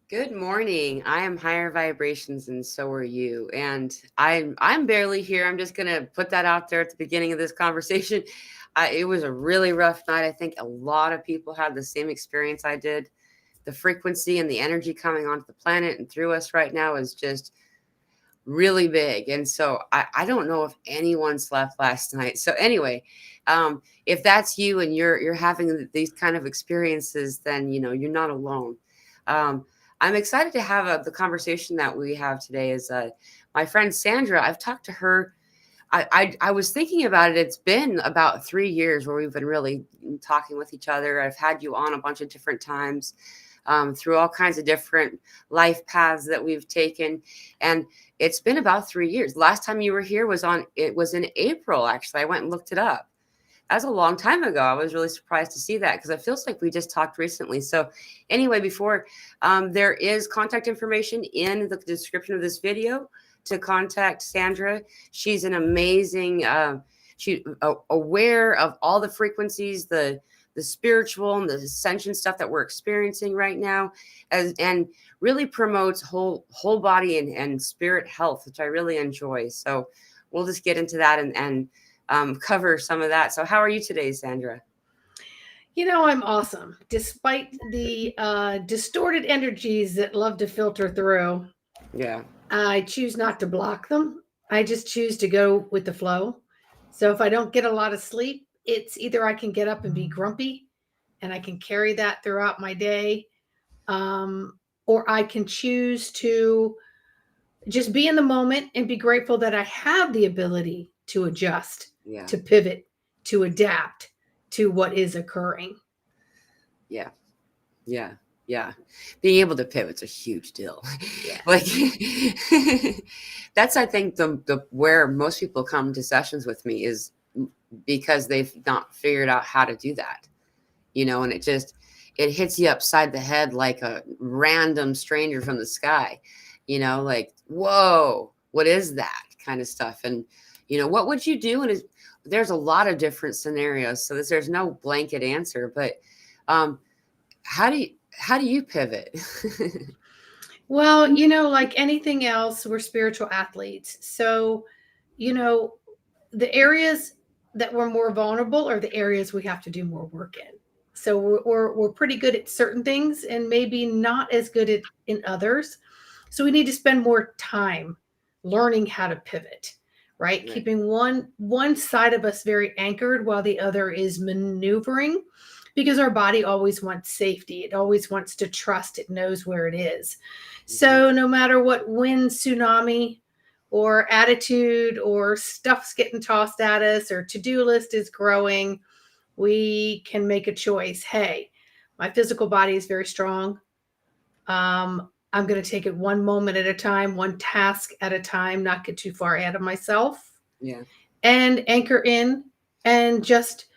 Good morning. I am higher vibrations and so are you. And I'm barely here. I'm just gonna put that out there at the beginning of this conversation. It was a really rough night. I think a lot of people had the same experience I did. The frequency and the energy coming onto the planet and through us right now is just really big. And so I don't know if anyone slept last night. So anyway, if that's you and you're having these kind of experiences, then you're not alone. Um, I'm excited to have the conversation that we have today. Is my friend Sandra. I've talked to her. I was thinking about it. It's been about 3 years where we've been really talking with each other. I've had you on a bunch of different times through all kinds of different life paths that we've taken, and it's been about 3 years. Last time you were here was in April. Actually, I went and looked it up. That's a long time ago. I was really surprised to see that because it feels like we just talked recently. So, anyway, before there is contact information in the description of this video to contact Sandra. She's an amazing. She aware of all the frequencies, the spiritual and the ascension stuff that we're experiencing right now, and really promotes whole body and spirit health, which I really enjoy. So we'll just get into that and cover some of that. So how are you today, Sandra? I'm awesome. Despite the distorted energies that love to filter through, Yeah. I choose not to block them. I just choose to go with the flow. So if I don't get a lot of sleep, it's either I can get up and be grumpy and I can carry that throughout my day, um, or I can choose to just be in the moment and be grateful that I have the ability to adjust, Yeah. to pivot, to adapt to what is occurring. Yeah. Yeah. Yeah. Being able to pivot's a huge deal. Like Yes. that's, I think, the where most people come to sessions with me is because they've not figured out how to do that. And it hits you upside the head like a random stranger from the sky. Like, whoa, what is that kind of stuff? And what would you do? And there's a lot of different scenarios, so there's no blanket answer. But um, how do you pivot? Well, like anything else, we're spiritual athletes. So, you know, the areas that we're more vulnerable are the areas we have to do more work in. So we're pretty good at certain things and maybe not as good at in others. So we need to spend more time learning how to pivot, right? Right. Keeping one side of us very anchored while the other is maneuvering, because our body always wants safety. It always wants to trust it knows where it is. Hmm. So no matter what wind, tsunami, or attitude or stuff's getting tossed at us or to-do list is growing, we can make a choice. Hey, my physical body is very strong. I'm going to take it one moment at a time, one task at a time, not get too far ahead of myself, Yeah. and anchor in and just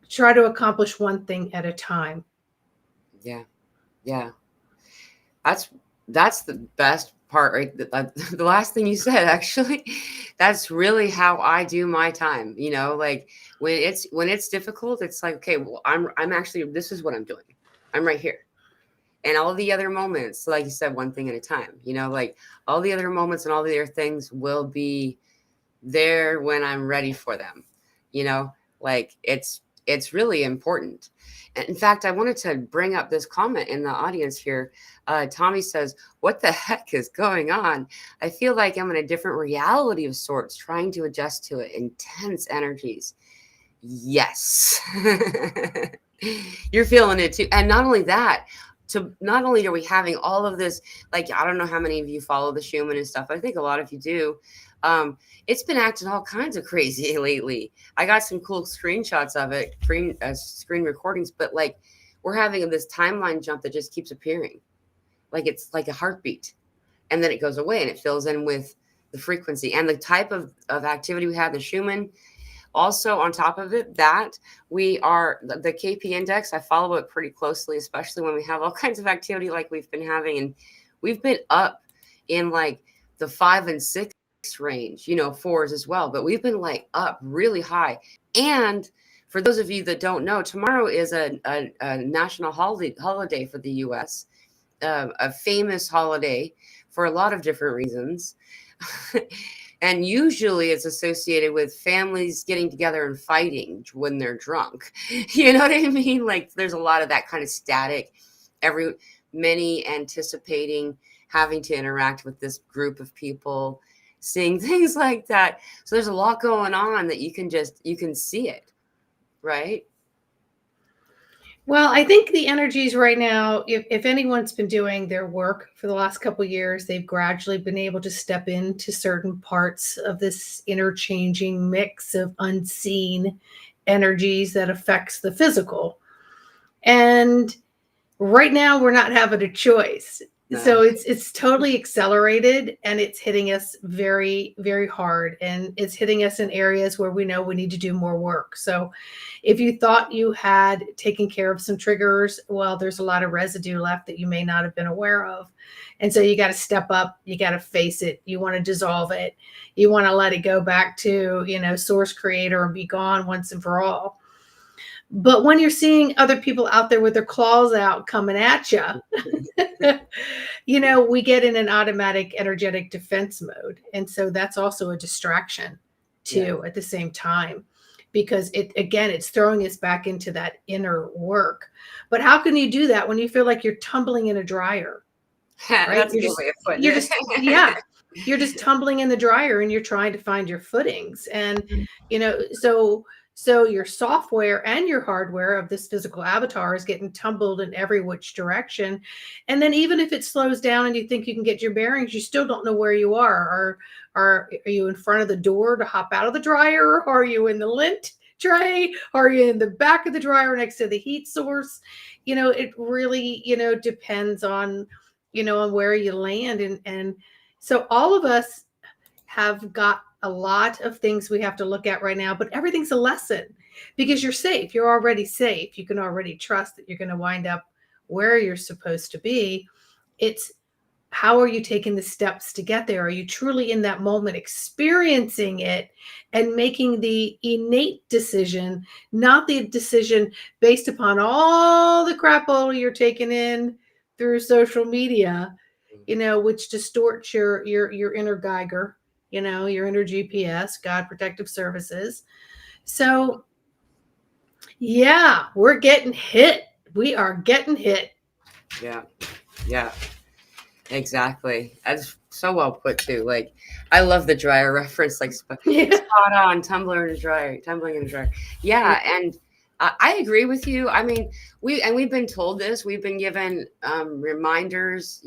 try to accomplish one thing at a time. Yeah. Yeah. That's that's the best part, right? The last thing you said, actually, that's really how I do my time. Like when it's difficult, it's like, okay, well, I'm actually, this is what I'm doing. I'm right here. And all the other moments, like you said, one thing at a time. Like all the other moments and all the other things will be there when I'm ready for them. You know, like it's really important. And in fact, I wanted to bring up this comment in the audience here. Tommy says, "What the heck is going on? I feel like I'm in a different reality of sorts, trying to adjust to it. Intense energies." Yes. You're feeling it too. And not only that, not only are we having all of this, like, I don't know how many of you follow the Schumann and stuff. I think a lot of you do. Um, it's been acting all kinds of crazy lately. I got some cool screenshots of it, screen recordings, but like we're having this timeline jump that just keeps appearing. Like it's like a heartbeat. And then it goes away and it fills in with the frequency and the type of activity we had in the Schumann. Also, on top of it, that we are the KP index, I follow it pretty closely, especially when we have all kinds of activity like we've been having. And we've been up in like the 5 and 6 range, fours as well. But we've been like up really high. And for those of you that don't know, tomorrow is a national holiday for the US. a famous holiday for a lot of different reasons. And usually it's associated with families getting together and fighting when they're drunk. You know what I mean? Like there's a lot of that kind of static, every many anticipating having to interact with this group of people, seeing things like that. So there's a lot going on that you can see it, right? Well, I think the energies right now, if anyone's been doing their work for the last couple of years, they've gradually been able to step into certain parts of this interchanging mix of unseen energies that affects the physical. And right now we're not having a choice. No. So it's totally accelerated, and it's hitting us very, very hard, and it's hitting us in areas where we know we need to do more work. So if you thought you had taken care of some triggers, well, there's a lot of residue left that you may not have been aware of. And so you got to step up, you got to face it, you want to dissolve it, you want to let it go back to, source creator and be gone once and for all. But when you're seeing other people out there with their claws out coming at you, we get in an automatic energetic defense mode. And so that's also a distraction too, at the same time, because it's throwing us back into that inner work. But how can you do that when you feel like you're tumbling in a dryer? Right? That's a good way of putting it. You're just tumbling in the dryer, and you're trying to find your footings. And, so your software and your hardware of this physical avatar is getting tumbled in every which direction. And then even if it slows down and you think you can get your bearings, you still don't know where you are. Are you in front of the door to hop out of the dryer? Are you in the lint tray? Are you in the back of the dryer next to the heat source? It really, depends on, on where you land. And so all of us have got a lot of things we have to look at right now, but everything's a lesson because you're safe. You're already safe. You can already trust that you're going to wind up where you're supposed to be. It's how are you taking the steps to get there? Are you truly in that moment experiencing it and making the innate decision, not the decision based upon all the crap you're taking in through social media, which distorts your inner Geiger, your inner GPS, God Protective Services. So, yeah, we're getting hit. We are getting hit. Yeah, exactly. That's so well put too. Like, I love the dryer reference, like spot on, tumbling in a dryer. Yeah, and I agree with you. I mean, we've been told this. We've been given reminders,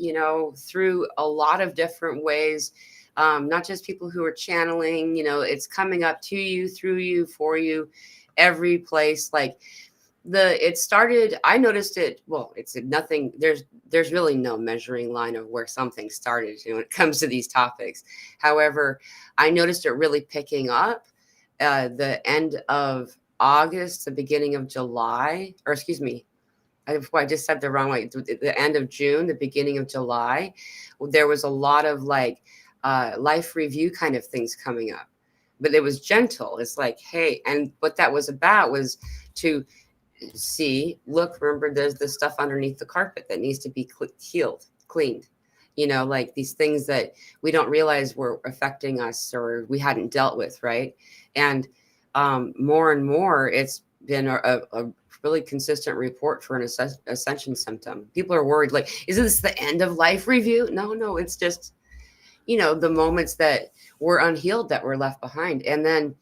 through a lot of different ways. Not just people who are channeling, it's coming up to you, through you, for you, every place. Like it started, I noticed it. Well, it's nothing. There's really no measuring line of where something started when it comes to these topics. However, I noticed it really picking up the end of August, the beginning of July, or excuse me, I just said the wrong way. The end of June, the beginning of July, there was a lot of like life review kind of things coming up, but it was gentle. It's like, hey, and what that was about was to look, remember, there's this stuff underneath the carpet that needs to be cleaned, like these things that we don't realize were affecting us or we hadn't dealt with, right? And more and more, it's been a really consistent report for an ascension symptom. People are worried, like, is this the end of life review? No, it's just, the moments that were unhealed that were left behind. And then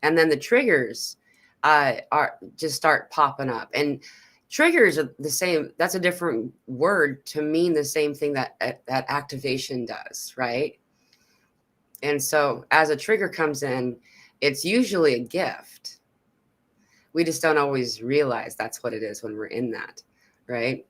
the triggers are just start popping up. And triggers are the same. That's a different word to mean the same thing that activation does, right? And so as a trigger comes in, it's usually a gift. We just don't always realize that's what it is when we're in that, right?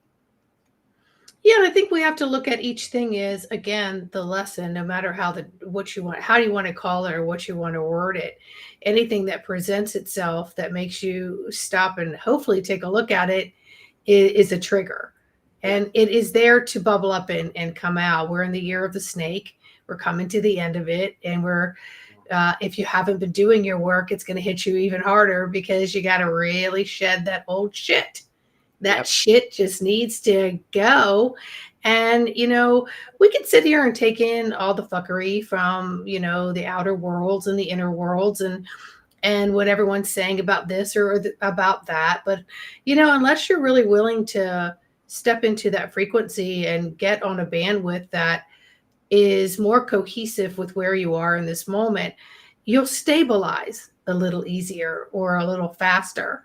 Yeah, and I think we have to look at each thing as, again, the lesson, no matter how do you want to call it or what you want to word it. Anything that presents itself that makes you stop and hopefully take a look at it is a trigger. And it is there to bubble up and come out. We're in the year of the snake. We're coming to the end of it. And if you haven't been doing your work, it's going to hit you even harder because you got to really shed that old shit. That Yep. shit just needs to go. And, we can sit here and take in all the fuckery from, the outer worlds and the inner worlds and what everyone's saying about this or about that. But, unless you're really willing to step into that frequency and get on a bandwidth that is more cohesive with where you are in this moment, you'll stabilize a little easier or a little faster.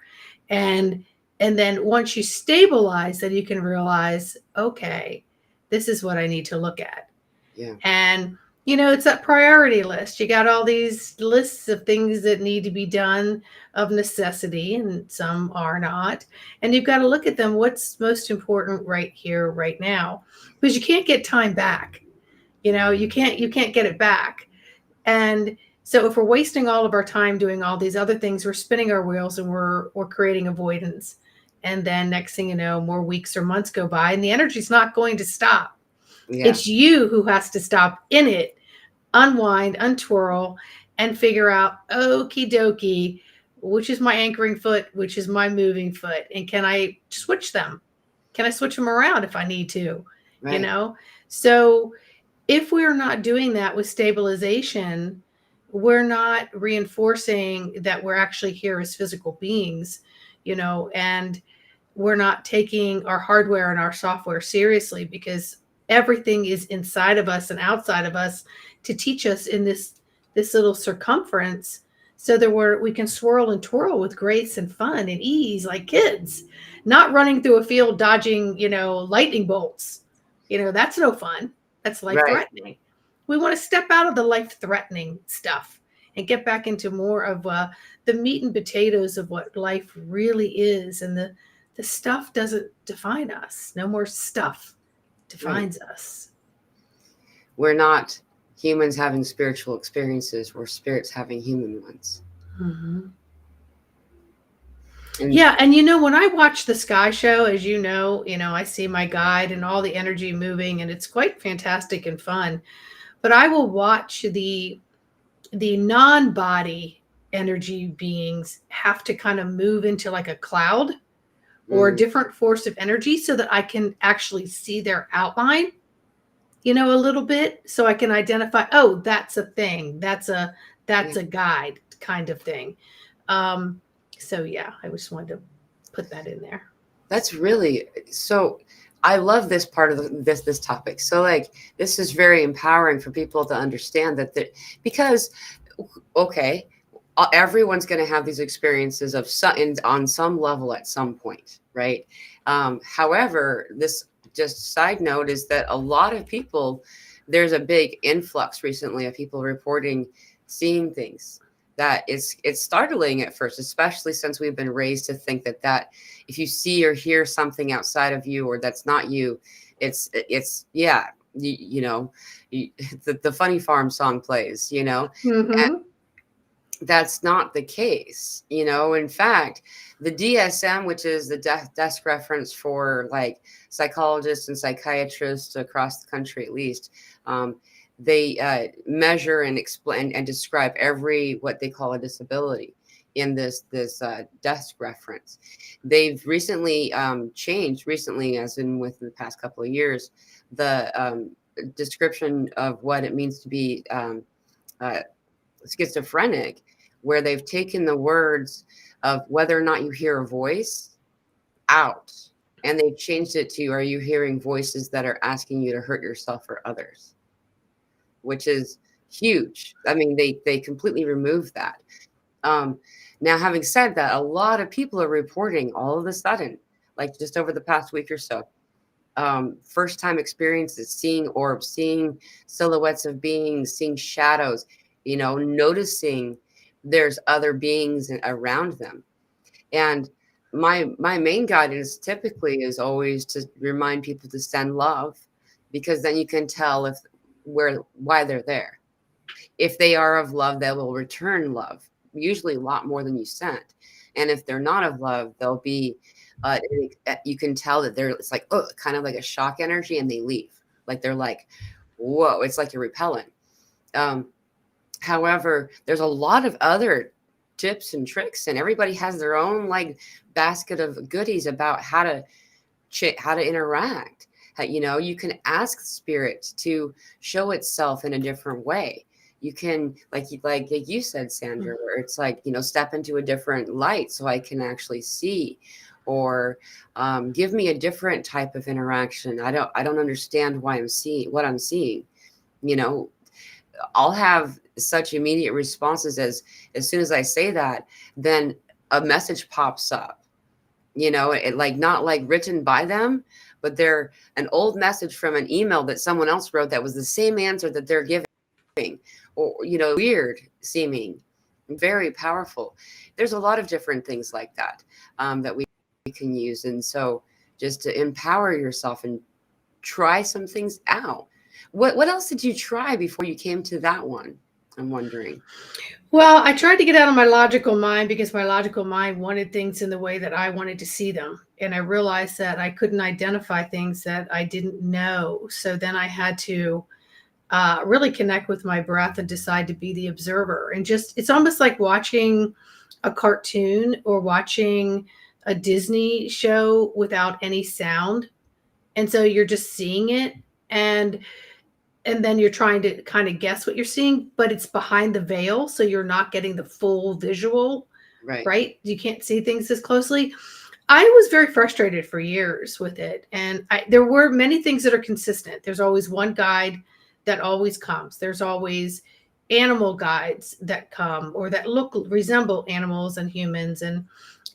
And and then once you stabilize, then you can realize, okay, this is what I need to look at. Yeah. And it's that priority list. You got all these lists of things that need to be done of necessity, and some are not. And you've got to look at them. What's most important right here, right now? Because you can't get time back. You can't get it back. And so if we're wasting all of our time doing all these other things, we're spinning our wheels and we're creating avoidance. And then next thing you know, more weeks or months go by and the energy's not going to stop. Yeah. It's you who has to stop in it, unwind, untwirl, and figure out, okie dokie, which is my anchoring foot, which is my moving foot, and can I switch them? Can I switch them around if I need to? You Right. know? So if we're not doing that with stabilization, we're not reinforcing that we're actually here as physical beings, and we're not taking our hardware and our software seriously, because everything is inside of us and outside of us to teach us in this little circumference, so that we can swirl and twirl with grace and fun and ease like kids, not running through a field dodging lightning bolts. That's no fun. That's life Right. threatening. We want to step out of the life threatening stuff and get back into more of the meat and potatoes of what life really is. And the stuff doesn't define us. No more stuff Right. defines us. We're not humans having spiritual experiences. We're spirits having human ones. Mm-hmm. And Yeah, and when I watch the Sky Show, as I see my guide and all the energy moving, and it's quite fantastic and fun. But I will watch the non-body energy beings have to kind of move into like a cloud or a mm, different force of energy so that I can actually see their outline, a little bit, so I can identify, oh, that's a thing. That's a yeah, guide kind of thing. Um, so yeah, I just wanted to put that in there. that's really so. I love this part of this topic. So like this is very empowering for people to understand because okay, everyone's going to have these experiences of on some level at some point, right? However, this just side note is that a lot of people, there's a big influx recently of people reporting seeing things that it's startling at first, especially since we've been raised to think that if you see or hear something outside of you or that's not you, it's yeah, the Funny Farm song plays, Mm-hmm. that's not the case. In fact, the DSM, which is the desk reference for like psychologists and psychiatrists across the country, at least, they measure and explain and describe every what they call a disability in this desk reference. They've recently changed recently, as in within the past couple of years, the description of what it means to be uh, schizophrenic, where they've taken the words of whether or not you hear a voice out and they've changed it to, are you hearing voices that are asking you to hurt yourself or others, which is huge. I mean, they completely removed that. Now, having said that, a lot of people are reporting all of a sudden, like just over the past week or so, first time experiences, seeing orbs, seeing silhouettes of beings, seeing shadows, noticing there's other beings around them. And my main guidance typically is always to remind people to send love, because then you can tell why they're there. If they are of love, they will return love, usually a lot more than you sent. And if they're not of love, they'll be you can tell that it's like, oh, kind of like a shock energy, and they leave. Like they're like, whoa, it's like you're repelling. However, there's a lot of other tips and tricks, and everybody has their own like basket of goodies about how to interact. You know, you can ask spirit to show itself in a different way. You can, like you said, Sandra, where it's like, you know, step into a different light so I can actually see, or give me a different type of interaction. I don't understand why I'm seeing what I'm seeing. You know, I'll have such immediate responses as soon as I say that, then a message pops up. You know, it like not like written by them, but they're an old message from an email that someone else wrote that was the same answer that they're giving, or you know, weird seeming, very powerful. There's a lot of different things like that, that we can use, and so just to empower yourself and try some things out. What else did you try before you came to that one? I'm wondering. Well, I tried to get out of my logical mind because my logical mind wanted things in the way that I wanted to see them. And I realized that I couldn't identify things that I didn't know. So then I had to really connect with my breath and decide to be the observer. And just, it's almost like watching a cartoon or watching a Disney show without any sound. And so you're just seeing it. And then you're trying to kind of guess what you're seeing, but it's behind the veil, so you're not getting the full visual, Right. right? You can't see things as closely. I was very frustrated for years with it, and there were many things that are consistent. There's always one guide that always comes. There's always animal guides that come or that resemble animals and humans, and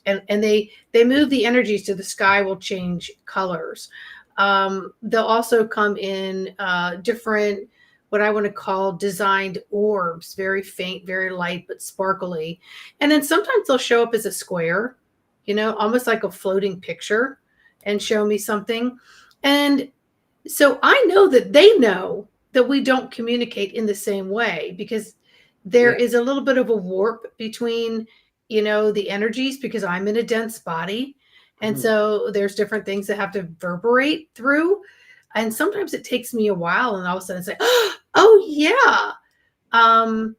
they move the energies so the sky will change colors. They'll also come in different, what I want to call designed orbs, very faint, very light, but sparkly. And then sometimes they'll show up as a square, you know, almost like a floating picture, and show me something. And so I know that they know that we don't communicate in the same way, because there Yeah. is a little bit of a warp between, you know, the energies, because I'm in a dense body. And Mhm. so there's different things that have to reverberate through. And sometimes it takes me a while, and all of a sudden it's like, oh yeah. Um,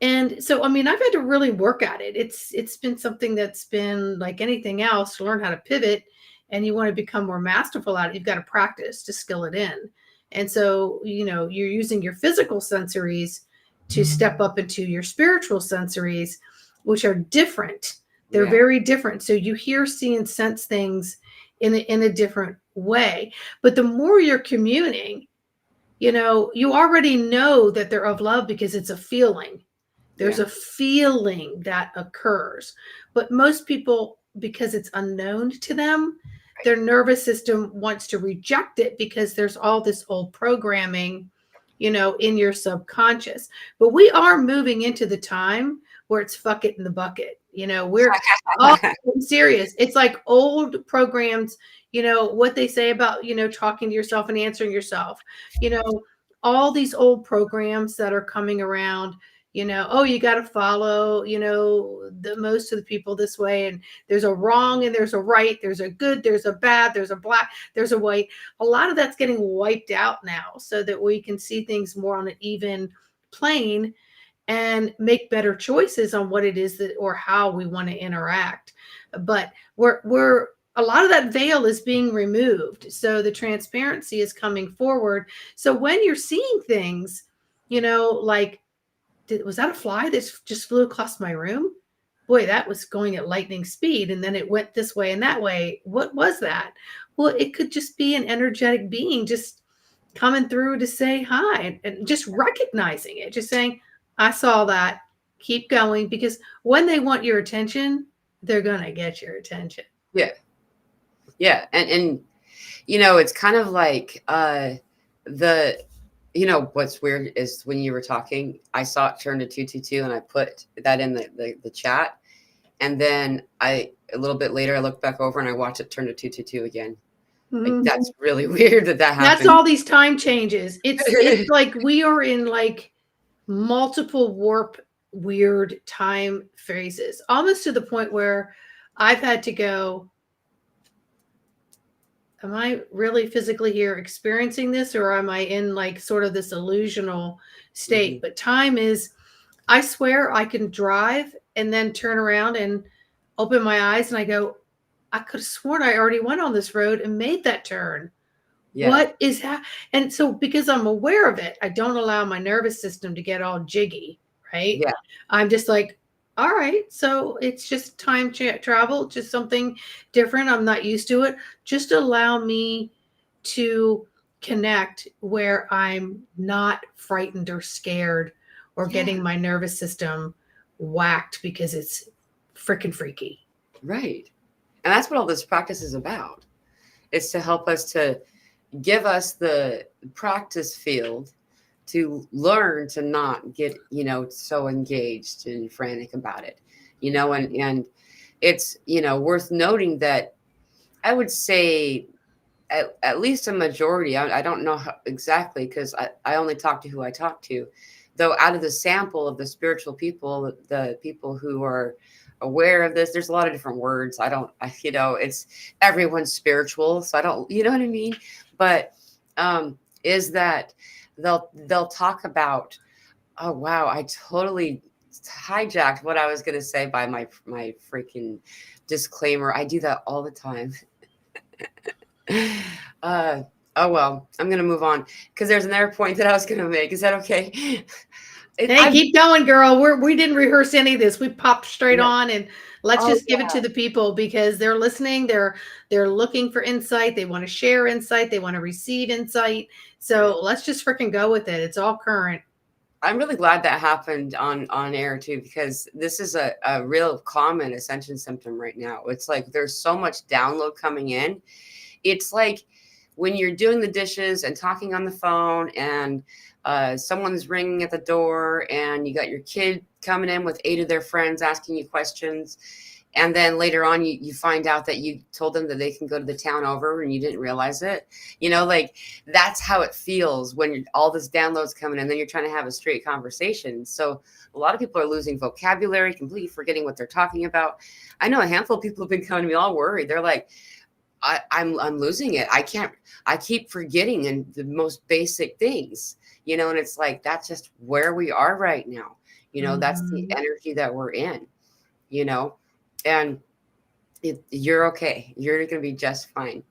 and so, I mean, I've had to really work at it. It's been something that's been like anything else, to learn how to pivot, and you want to become more masterful at it. You've got to practice to skill it in. And so, you know, you're using your physical sensories to step up into your spiritual sensories, which are different. They're Yeah. very different. So you hear, see, and sense things in a different way. But the more you're communing, you know, you already know that they're of love because it's a feeling. There's Yeah. a feeling that occurs. But most people, because it's unknown to them, Right. their nervous system wants to reject it because there's all this old programming, you know, in your subconscious. But we are moving into the time where it's fuck it in the bucket. You know, we're all, I'm serious. It's like old programs, you know, what they say about, you know, talking to yourself and answering yourself, you know, all these old programs that are coming around, you know, oh, you got to follow, you know, the most of the people this way, and there's a wrong and there's a right, there's a good, there's a bad, there's a black, there's a white. A lot of that's getting wiped out now, so that we can see things more on an even plane and make better choices on what it is that, or how we want to interact. But we're a lot of that veil is being removed, so the transparency is coming forward. So when you're seeing things, you know, like, was that a fly that just flew across my room? Boy, that was going at lightning speed, and then it went this way and that way. What was that? Well, it could just be an energetic being just coming through to say hi, and just recognizing it, just saying, I saw that. Keep going, because when they want your attention, they're going to get your attention. Yeah. Yeah. And you know, it's kind of like the you know what's weird is when you were talking, I saw it turn to 222 and I put that in the chat. And then a little bit later I looked back over and I watched it turn to 222 again. Like Mhm. that's really weird that That's happened. all these time changes. It's like we are in like multiple warp weird time phases, almost to the point where I've had to go, am I really physically here experiencing this, or am I in like sort of this illusional Mhm. state? But time is, I swear I can drive and then turn around and open my eyes and I go, I could have sworn I already went on this road and made that turn. Yeah. What is that? And so, because I'm aware of it, I don't allow my nervous system to get all jiggy, right? Yeah. I'm just like, all right, so it's just time travel, just something different. I'm not used to it. Just allow me to connect where I'm not frightened or scared or Yeah. getting my nervous system whacked because it's freaking freaky. Right. And that's what all this practice is about. It's to help us to give us the practice field to learn to not get, so engaged and frantic about it, and it's, worth noting that I would say at least a majority, I don't know how, exactly, because I only talk to who I talk to, though out of the sample of the spiritual people, the people who are aware of this, there's a lot of different words. It's everyone's spiritual, so I don't, you know what I mean? But is that they'll talk about, oh wow, I totally hijacked what I was going to say by my freaking disclaimer. I do that all the time. uh oh well, I'm gonna move on because there's another point that I was gonna make. Is that okay? Hey, keep going, girl. We didn't rehearse any of this. We popped straight Yeah. on, and let's Oh just give it to the people because they're listening. They're looking for insight. They want to share insight. They want to receive insight. yeah. So let's just freaking go with it. It's all current. I'm really glad that happened on air too, because this is a real common ascension symptom right now. It's like there's so much download coming in. It's like when you're doing the dishes and talking on the phone and someone's ringing at the door and you got your kid coming in with 8 of their friends asking you questions. And then later on, you find out that you told them that they can go to the town over and you didn't realize it. Like that's how it feels when all this downloads coming in, and then you're trying to have a straight conversation. So a lot of people are losing vocabulary, completely forgetting what they're talking about. I know a handful of people have been coming to me all worried. They're like, I'm losing it. I keep forgetting and the most basic things, and it's like, that's just where we are right now. That's the Mhm. energy that we're in, and you're okay. You're going to be just fine.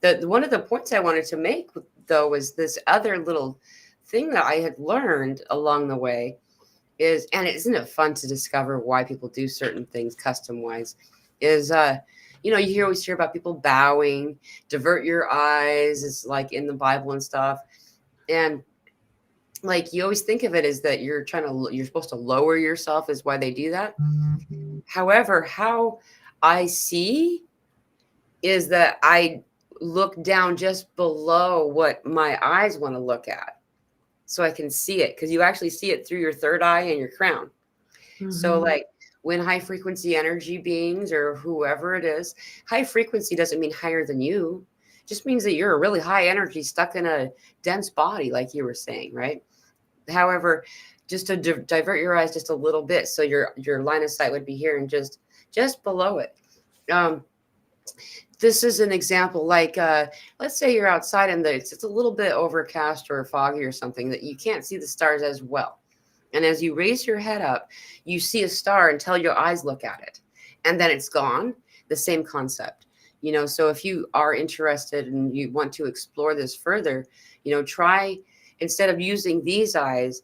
One of the points I wanted to make though was this other little thing that I had learned along the way is, and isn't it fun to discover why people do certain things custom wise, is you always hear about people bowing, divert your eyes, is like in the Bible and stuff. And like you always think of it as that you're supposed to lower yourself is why they do that. However, how I see is that I look down just below what my eyes want to look at so I can see it, because you actually see it through your third eye and your crown. So Mhm. like when high frequency energy beings or whoever it is, high frequency doesn't mean higher than you. It just means that you're a really high energy stuck in a dense body, like you were saying, right? However, just to divert your eyes just a little bit, so your line of sight would be here and just below it. Um, this is an example, like let's say you're outside and it's a little bit overcast or foggy or something that you can't see the stars as well. And as you raise your head up, you see a star until your eyes look at it. And then it's gone. The same concept. So if you are interested and you want to explore this further, try, instead of using these eyes,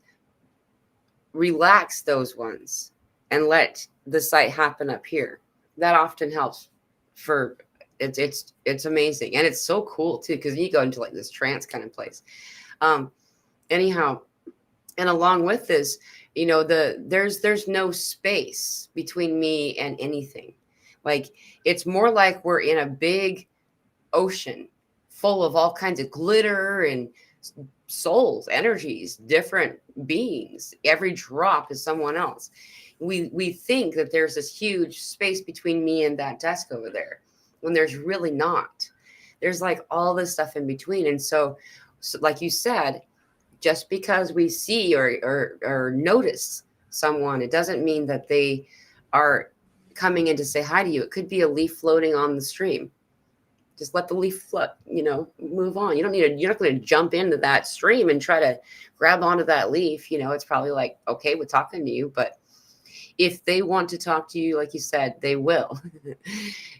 relax those ones and let the sight happen up here. That often helps for it's amazing. And it's so cool too, because you go into like this trance kind of place. Um, anyhow, and along with this, there's no space between me and anything. Like it's more like we're in a big ocean full of all kinds of glitter and souls, energies, different beings. Every drop is someone else. We think that there's this huge space between me and that desk over there, when there's really not. There's like all this stuff in between. And so like you said, just because we see or notice someone, it doesn't mean that they are coming in to say hi to you. It could be a leaf floating on the stream. Just let the leaf float, move on. You're not going to jump into that stream and try to grab onto that leaf. It's probably like, okay, we're talking to you, but If they want to talk to you, like you said, they will.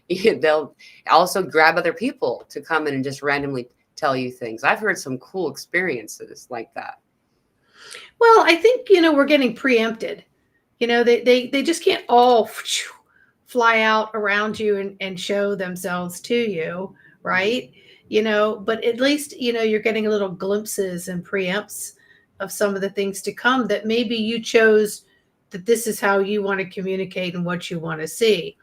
They'll also grab other people to come in and just randomly tell you things. I've heard some cool experiences like that. Well, I think, we're getting preempted. They just can't all fly out around you and show themselves to you, Mhm. right? But at least, you're getting little glimpses and preempts of some of the things to come that maybe you chose that this is how you want to communicate and what you want to see.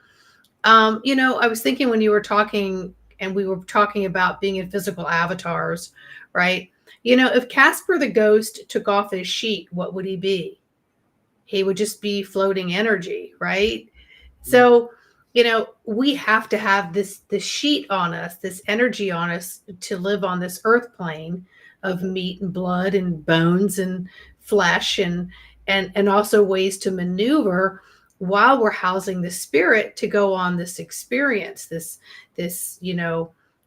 I was thinking when you were talking and we were talking about being in physical avatars, right? If Casper the ghost took off his sheet, what would he be? He would just be floating energy, right? Mhm. So, we have to have this sheet on us, this energy on us to live on this earth plane of meat and blood and bones and flesh and also ways to maneuver while we're housing the spirit to go on this experience. This,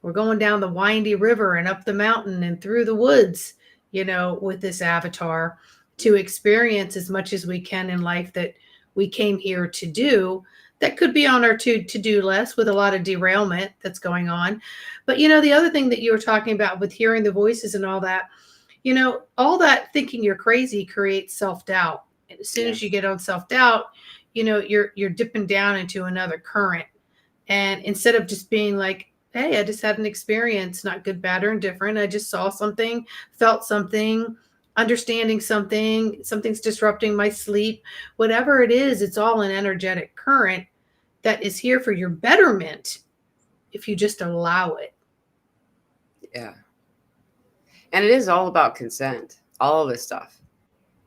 we're going down the windy river and up the mountain and through the woods, with this avatar to experience as much as we can in life that we came here to do. That could be on our to-do list with a lot of derailment that's going on. But the other thing that you were talking about with hearing the voices and all that thinking you're crazy creates self-doubt. And as soon Yeah. as you get on self-doubt, you're dipping down into another current. And instead of just being like, hey, I just had an experience, not good, bad, or indifferent. I just saw something, felt something, understanding something, something's disrupting my sleep. Whatever it is, it's all an energetic current that is here for your betterment if you just allow it. Yeah. And it is all about consent. All of this stuff.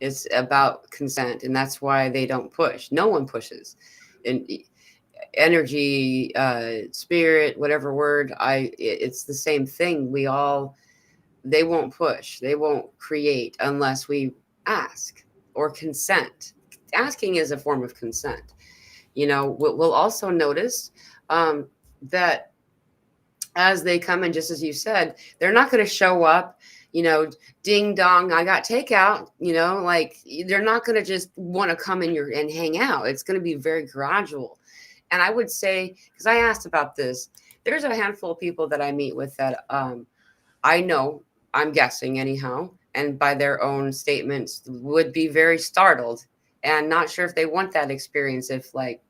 It's about consent. And that's why they don't push. No one pushes. And energy, spirit, whatever word, it's the same thing. They won't push. They won't create unless we ask or consent. Asking is a form of consent. We'll also notice um, that as they come in, just as you said, they're not going to show up, you know, ding dong, I got takeout, like they're not going to just want to come in your and hang out. It's going to be very gradual. And I would say, because I asked about this, there's a handful of people that I meet with that I know, I'm guessing anyhow, and by their own statements would be very startled and not sure if they want that experience if like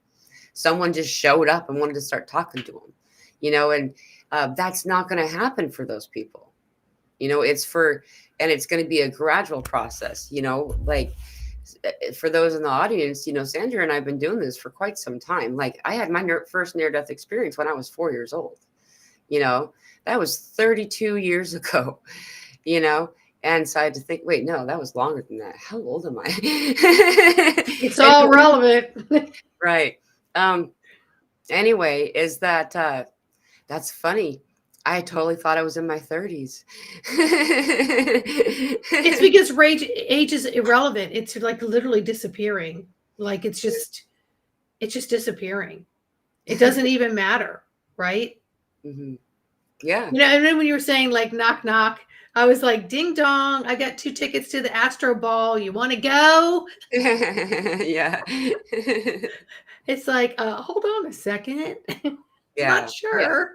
someone just showed up and wanted to start talking to them, and that's not going to happen for those people. And it's going to be a gradual process, like for those in the audience, Sandra and I've been doing this for quite some time. Like I had my first near death experience when I was 4 years old, you know, that was 32 years ago, you know, and so I had to think, wait, no, that was longer than that. How old am I? It's And all relevant. right. Um, anyway, is that that's funny. I totally thought I was in my 30s. It's because age is irrelevant. It's like literally disappearing. Like it's just disappearing. It doesn't even matter, right? Mhm. Yeah. And then when you were saying like knock knock, I was like ding dong, I got 2 tickets to the Astro Ball. You want to go? Yeah. It's like, hold on a second. Not Yeah. Yeah. sure,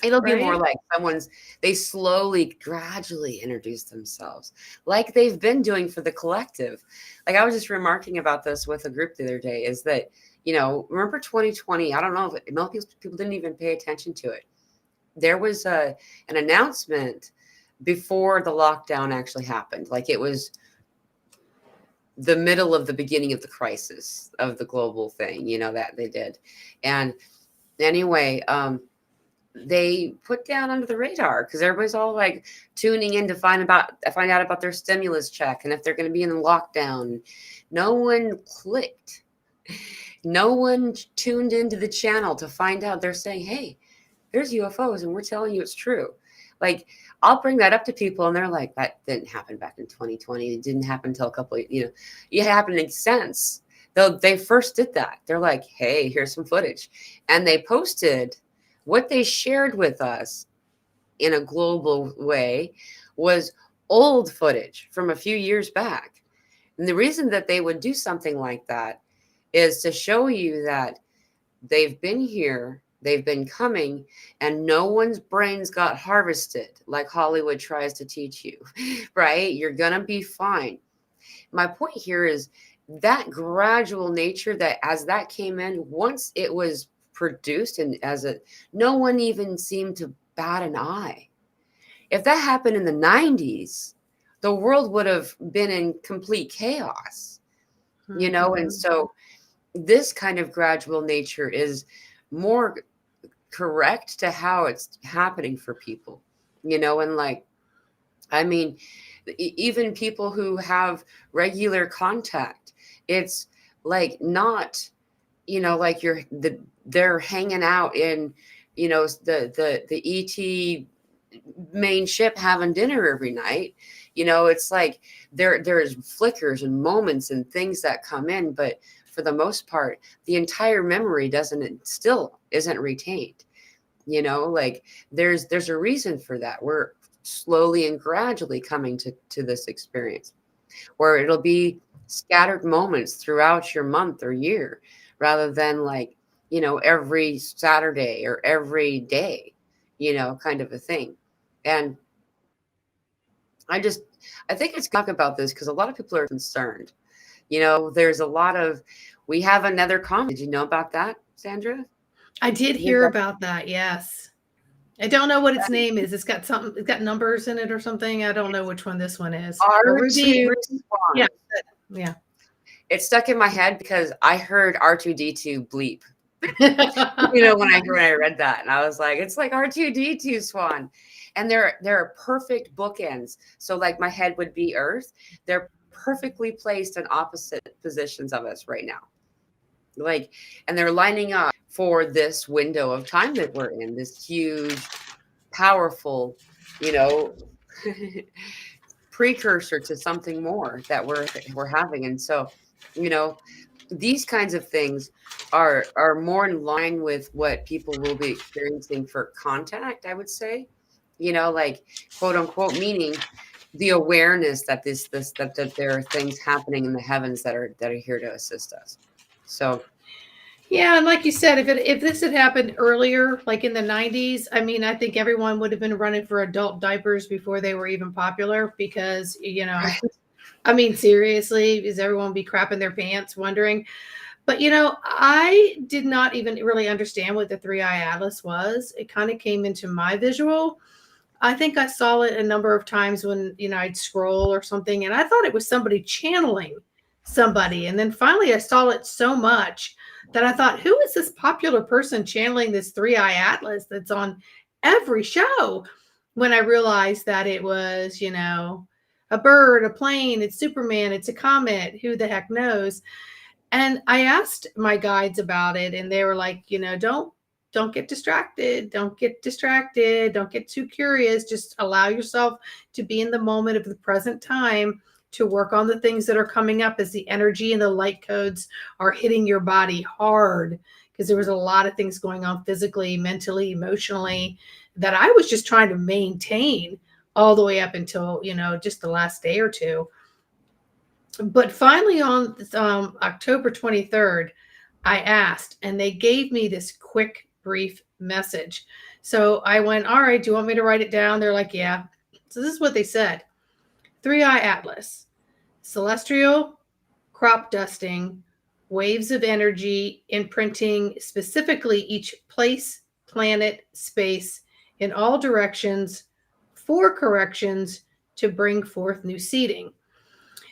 It'll be more right? like they slowly, gradually introduce themselves, like they've been doing for the collective. Like I was just remarking about this with a group the other day, is that, remember 2020? I don't know if most people didn't even pay attention to it. There was an announcement before the lockdown actually happened. Like it was the middle of the beginning of the crisis of the global thing, that they did. And anyway, they put down under the radar because everybody's all like tuning in to find out about their stimulus check and if they're going to be in the lockdown. No one clicked. No one tuned into the channel to find out. They're saying, "Hey, there's UFOs, and we're telling you it's true." Like I'll bring that up to people, and they're like, "That didn't happen back in 2020. It didn't happen until a couple of, it happened since." Though they first did that, they're like, "Hey, here's some footage," and they posted what they shared with us in a global way was old footage from a few years back. And the reason that they would do something like that is to show you that they've been here, they've been coming, and no one's brains got harvested like Hollywood tries to teach you, right? You're gonna be fine. My point here is that gradual nature, that as that came in, once it was produced and as a, no one even seemed to bat an eye. If that happened in the 90s, the world would have been in complete chaos, you know? And Mhm. so this kind of gradual nature is more correct to how it's happening for people, you know? And like, I mean, even people who have regular contact, it's like not, you know, like they're hanging out in, you know, the ET main ship having dinner every night. You know, it's like there's flickers and moments and things that come in, but for the most part, the entire memory doesn't, still isn't retained. You know, like there's a reason for that. We're slowly and gradually coming to this experience where it'll be scattered moments throughout your month or year rather than like, you know, every Saturday or every day, you know, kind of a thing. And I just, I think it's talk about this because a lot of people are concerned. You know, there's a lot of, we have another comment. Did you know about that, Sandra? I did I think hear that's about that. Yes. I don't know what its name is. It's got something, it's got numbers in it or something. I don't know which one this one is. But R2 Yeah. Swan. Yeah. It stuck in my head because I heard R2D2 bleep. You know, when I read that, and I was like, it's like R2D2 Swan. And they're perfect bookends. So like my head would be Earth. They're perfectly placed in opposite positions of us right now. Like, and they're lining up for this window of time that we're in, this huge, powerful, you know, precursor to something more that we're having. And so, you know, these kinds of things are more in line with what people will be experiencing for contact, I would say. You know, like quote unquote, meaning the awareness that that there are things happening in the heavens that are here to assist us. So Yeah, and like you said, if this had happened earlier, like in the 90s, I mean, I think everyone would have been running for adult diapers before they were even popular because, I mean, seriously, is everyone be crapping their pants wondering? But I did not even really understand what the three eye atlas was. It kind of came into my visual. I think I saw it a number of times when, I'd scroll or something, and I thought it was somebody channeling somebody. And then finally I saw it so much that I thought, who is this popular person channeling this three eye atlas that's on every show? When I realized that it was, a bird, a plane, it's Superman, it's a comet, who the heck knows? And I asked my guides about it, and they were like, don't get distracted. Don't get distracted. Don't get too curious. Just allow yourself to be in the moment of the present time to work on the things that are coming up as the energy and the light codes are hitting your body hard. Because there was a lot of things going on physically, mentally, emotionally that I was just trying to maintain all the way up until, just the last day or two. But finally, on October 23rd, I asked, and they gave me this quick, brief message. So I went, all right, do you want me to write it down? They're like, yeah. So this is what they said: Three Eye Atlas, celestial crop dusting, waves of energy, imprinting specifically each place, planet, space in all directions for corrections to bring forth new seeding.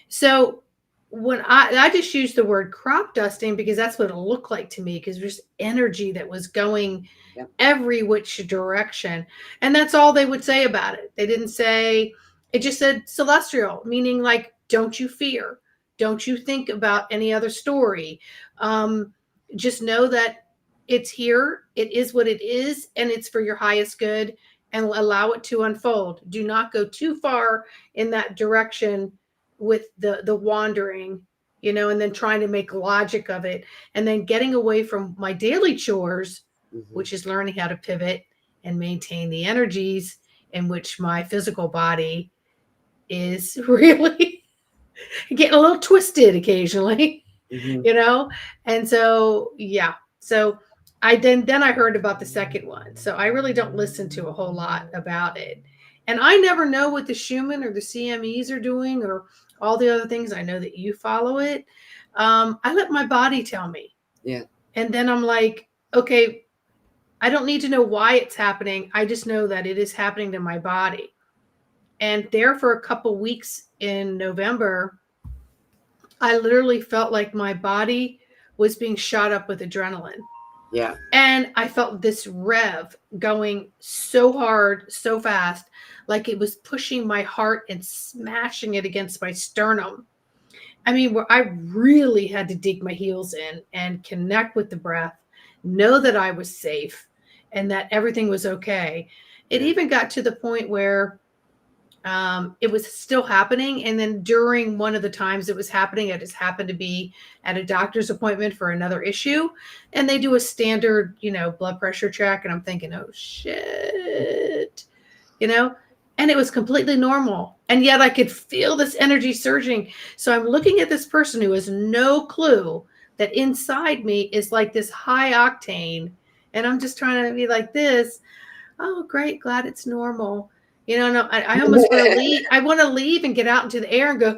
So when I just used the word crop dusting because that's what it looked like to me, because there's energy that was going yeah. every which direction. And that's all they would say about it. They didn't say, it just said celestial, meaning like, don't you fear. Don't you think about any other story. Um, just know that it's here. It is what it is, and it's for your highest good, and allow it to unfold. Do not go too far in that direction with the wandering, and then trying to make logic of it, and then getting away from my daily chores, Hmm. which is learning how to pivot and maintain the energies in which my physical body is really getting a little twisted occasionally. Hmm. you know? And so, yeah. So then I heard about the second one. So I really don't listen to a whole lot about it. And I never know what the Schumann or the CMEs are doing or all the other things. I know that you follow it. I let my body tell me. Yeah. And then I'm like, okay, I don't need to know why it's happening. I just know that it is happening to my body. And there for a couple weeks in November, I literally felt like my body was being shot up with adrenaline. Yeah. And I felt this rev going so hard, so fast, like it was pushing my heart and smashing it against my sternum. I mean, where I really had to dig my heels in and connect with the breath, know that I was safe and that everything was okay. It Yeah. even got to the point where it was still happening. And then during one of the times it was happening, I just happened to be at a doctor's appointment for another issue. And they do a standard, blood pressure check. And I'm thinking, oh shit, you know, and it was completely normal. And yet I could feel this energy surging. So I'm looking at this person who has no clue that inside me is like this high octane. And I'm just trying to be like this. Oh, great. Glad it's normal. No, I almost want to leave. I want to leave and get out into the air and go,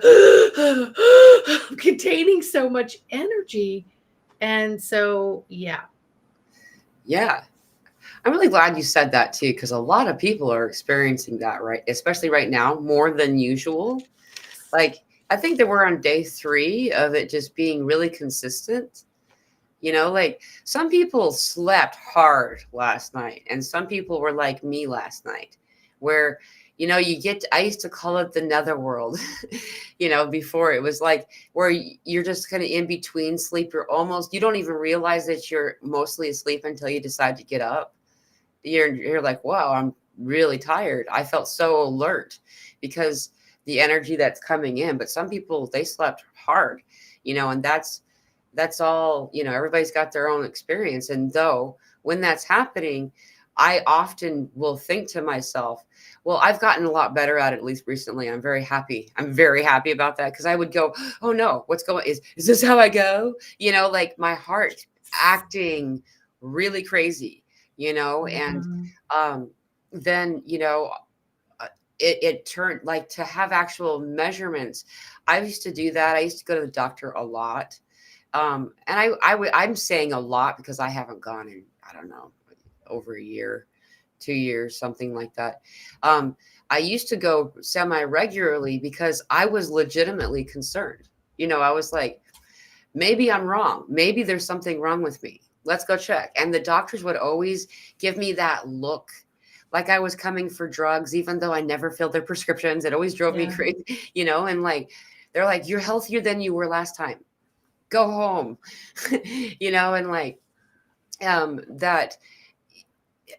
containing so much energy. And so, yeah. Yeah. I'm really glad you said that too, because a lot of people are experiencing that, right? Especially right now, more than usual. Like, I think that we're on day 3 of it just being really consistent. Like some people slept hard last night, and some people were like me last night, where I used to call it the netherworld. Before it was like where you're just kind of in between sleep. You don't even realize that you're mostly asleep until you decide to get up. You're like, wow, I'm really tired. I felt so alert because the energy that's coming in. But some people, they slept hard, and that's all. Everybody's got their own experience. And though when that's happening, I often will think to myself, well, I've gotten a lot better at it, at least recently. I'm very happy about that, because I would go, oh no, what's going is this how I go? Like my heart acting really crazy, and Mhm. um then it turned like to have actual measurements. I used to do that. I used to go to the doctor a lot. And I'm saying a lot because I haven't gone in, I don't know, over a year, 2 years, something like that. Um, I used to go semi regularly because I was legitimately concerned. I was like, maybe I'm wrong. Maybe there's something wrong with me. Let's go check. And the doctors would always give me that look like I was coming for drugs, even though I never filled their prescriptions. It always drove me Yeah. crazy, and like, they're like, you're healthier than you were last time. Go home. And like, that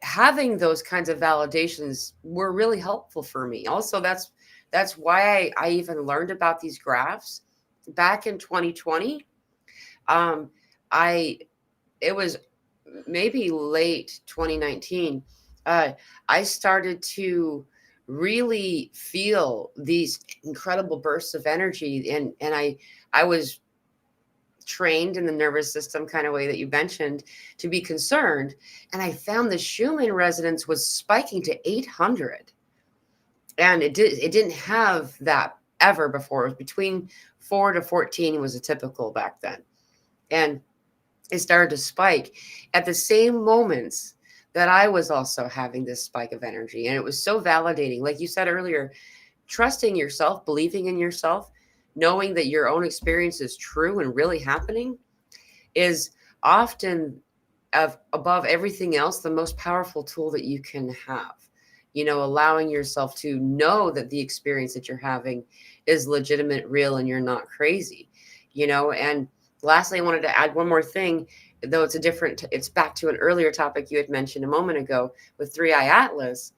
having those kinds of validations were really helpful for me. Also, that's why I even learned about these graphs back in 2020. um I It was maybe late 2019. uh I started to really feel these incredible bursts of energy, and I was trained in the nervous system kind of way that you mentioned to be concerned, and I found the Schumann resonance was spiking to 800. And it didn't have that ever before. It was between 4 to 14 was a typical back then. And it started to spike at the same moments that I was also having this spike of energy. And it was so validating. Like you said earlier, trusting yourself, believing in yourself, knowing that your own experience is true and really happening is often, of above everything else, the most powerful tool that you can have. Allowing yourself to know that the experience that you're having is legitimate, real, and you're not crazy. And lastly, I wanted to add one more thing, though it's back to an earlier topic you had mentioned a moment ago with Three Eye Atlas,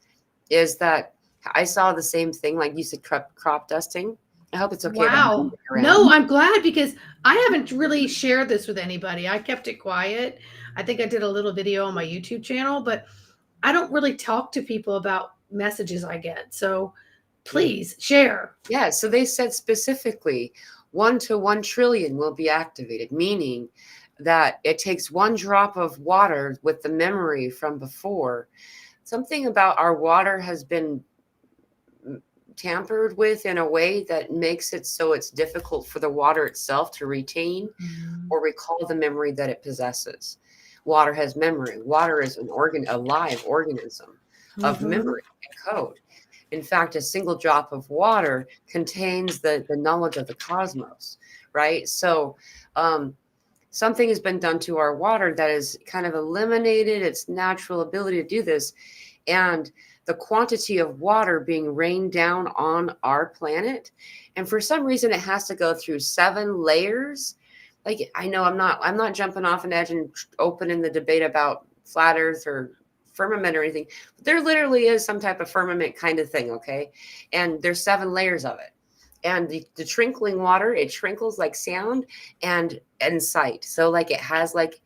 is that I saw the same thing, like you said, crop dusting. I hope it's okay if I'm Wow. moving around. No, I'm glad because I haven't really shared this with anybody. I kept it quiet. I think I did a little video on my YouTube channel, but I don't really talk to people about messages I get. So Yeah. please share. Yeah, so they said specifically, 1 to 1 trillion will be activated, meaning that it takes one drop of water with the memory from before. Something about our water has been tampered with in a way that makes it so it's difficult for the water itself to retain Mhm. or recall the memory that it possesses. Water has memory. Water is an organ, a live organism of Mhm. memory and code. In fact, a single drop of water contains the knowledge of the cosmos, right? So, something has been done to our water that has kind of eliminated its natural ability to do this. And the quantity of water being rained down on our planet. And for some reason, it has to go through 7 layers. Like, I know I'm not jumping off an edge and opening the debate about flat earth or firmament or anything. But there literally is some type of firmament kind of thing, okay? And there's 7 layers of it. And the trickling water, it trinkles like sound and sight. So like it has like,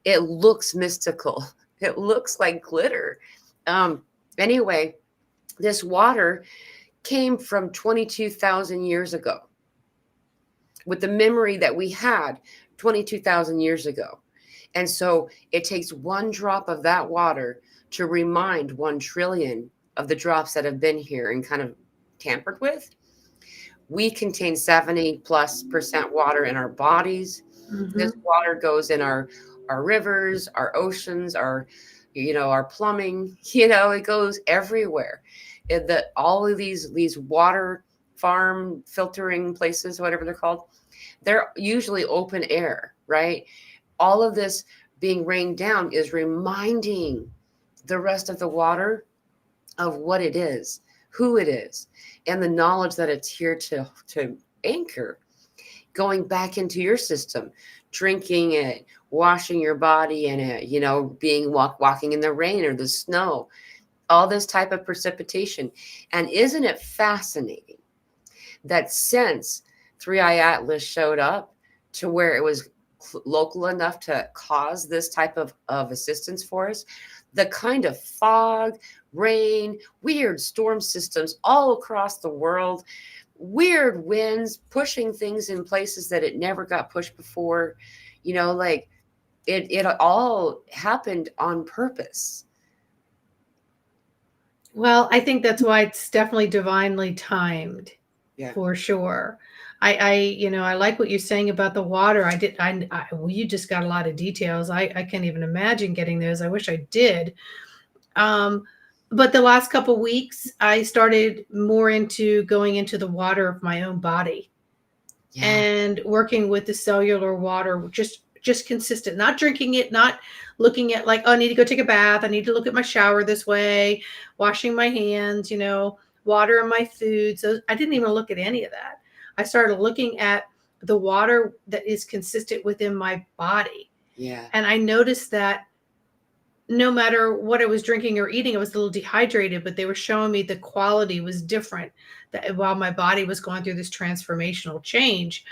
it looks mystical. It looks like glitter. Um, anyway, this water came from 22,000 years ago with the memory that we had 22,000 years ago. And so it takes one drop of that water to remind 1 trillion of the drops that have been here and kind of tampered with. We contain 70+% water in our bodies. This Mhm. water goes in our rivers, our oceans, our plumbing, it goes everywhere. All of these water farm filtering places, whatever they're called, they're usually open air, right? All of this being rained down is reminding the rest of the water of what it is, who it is, and the knowledge that it's here to anchor, going back into your system, drinking it, washing your body in it, being walking in the rain or the snow, all this type of precipitation. And isn't it fascinating that since Three Eye Atlas showed up to where it was local enough to cause this type of assistance for us, the kind of fog, rain, weird storm systems all across the world, weird winds pushing things in places that it never got pushed before, like it all happened on purpose. Well, I think that's why it's definitely divinely timed, Yeah. for sure. I like what you're saying about the water. Well, you just got a lot of details. I can't even imagine getting those. I wish I did. Um, but the last couple weeks, I started more into going into the water of my own body Yeah. and working with the cellular water, just consistent, not drinking it, not looking at like, oh, I need to go take a bath, I need to look at my shower this way, washing my hands, water in my food. So I didn't even look at any of that. I started looking at the water that is consistent within my body. Yeah. And I noticed that no matter what I was drinking or eating, I was a little dehydrated, but they were showing me the quality was different, that while my body was going through this transformational change.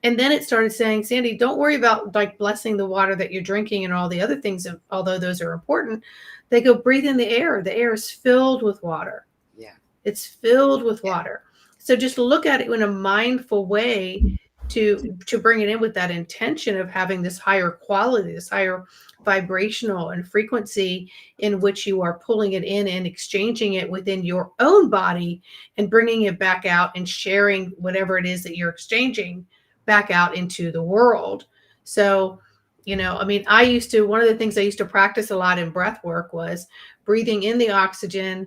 And then it started saying, Sandy, don't worry about like blessing the water that you're drinking and all the other things, although those are important. They go, breathe in the air. The air is filled with water. Yeah. It's filled with Yeah. water. So just look at it in a mindful way to bring it in with that intention of having this higher quality, this higher vibrational and frequency in which you are pulling it in and exchanging it within your own body and bringing it back out and sharing whatever it is that you're exchanging back out into the world. So, I mean, one of the things I used to practice a lot in breath work was breathing in the oxygen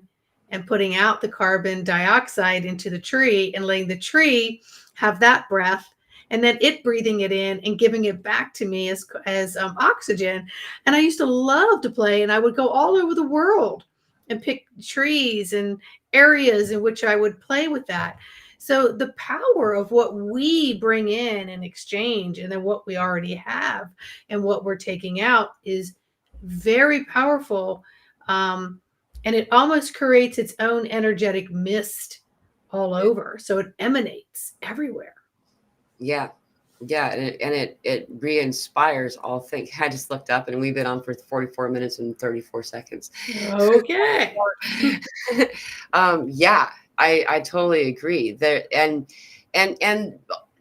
and putting out the carbon dioxide into the tree and letting the tree have that breath, and then it breathing it in and giving it back to me as oxygen. And I used to love to play, and I would go all over the world and pick trees and areas in which I would play with that. So the power of what we bring in and exchange, and then what we already have and what we're taking out, is very powerful. And it almost creates its own energetic mist all over. So it emanates everywhere. Yeah. Yeah. And it re-inspires all things. I just looked up and we've been on for 44 minutes and 34 seconds. Okay. Yeah, I totally agree there. And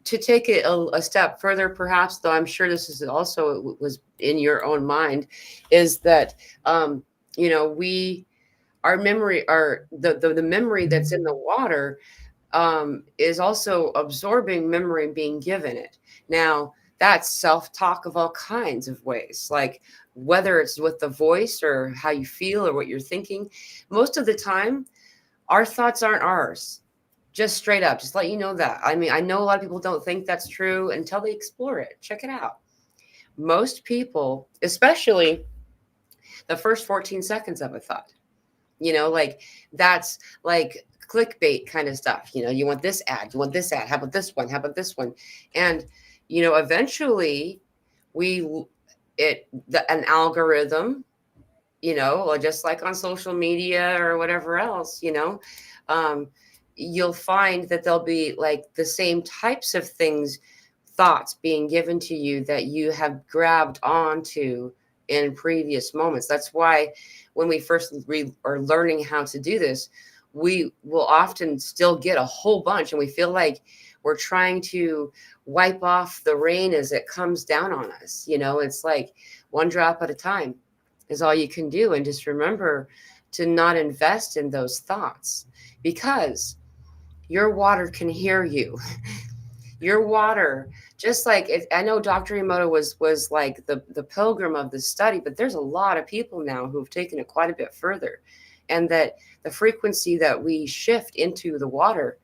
to take it a step further, perhaps, though I'm sure this is also was in your own mind, is that you know, we our memory, our the memory that's in the water is also absorbing memory being given it. Now, that's self talk of all kinds of ways, like whether it's with the voice or how you feel or what you're thinking. Most of the time, our thoughts aren't ours. Just straight up, just let you know that. I mean, I know a lot of people don't think that's true until they explore it. Check it out. Most people, especially the first 14 seconds of a thought, you know, like that's like clickbait kind of stuff. You know, you want this ad, you want this ad, how about this one, how about this one? And you know, eventually we an algorithm, you know, or just like on social media or whatever else, you know, um, you'll find that there'll be like the same types of things, thoughts being given to you that you have grabbed onto in previous moments. That's why when we first are learning how to do this, we will often still get a whole bunch, and we feel like we're trying to wipe off the rain as it comes down on us. You know, it's like one drop at a time is all you can do. And just remember to not invest in those thoughts, because your water can hear you. Your water, just like I know Dr. Emoto was like the pilgrim of this study, but there's a lot of people now who've taken it quite a bit further, and that the frequency that we shift into the water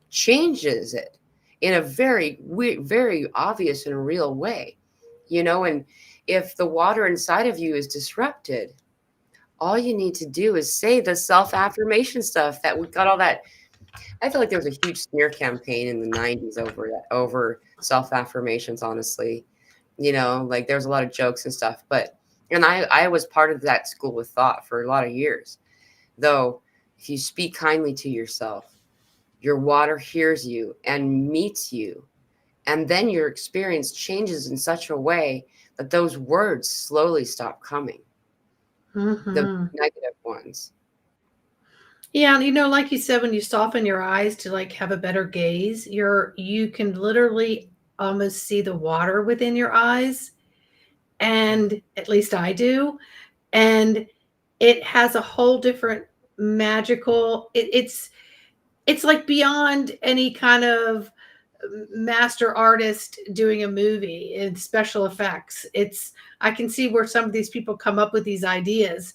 changes it in a very obvious and real way, you know. And if the water inside of you is disrupted, all you need to do is say the self affirmation stuff that we got all that. I feel like there was a huge smear campaign in the 90s over that, over self affirmations, honestly. You know, like there's a lot of jokes and stuff, but and I was part of that school of thought for a lot of years. Though if you speak kindly to yourself, your water hears you and meets you, and then your experience changes in such a way that those words slowly stop coming, the Hmm. negative ones. Yeah, and like you said, when you soften your eyes to like have a better gaze, you can literally almost see the water within your eyes, and at least I do. And it has a whole different magical. It's like beyond any kind of master artist doing a movie in special effects. It's I can see where some of these people come up with these ideas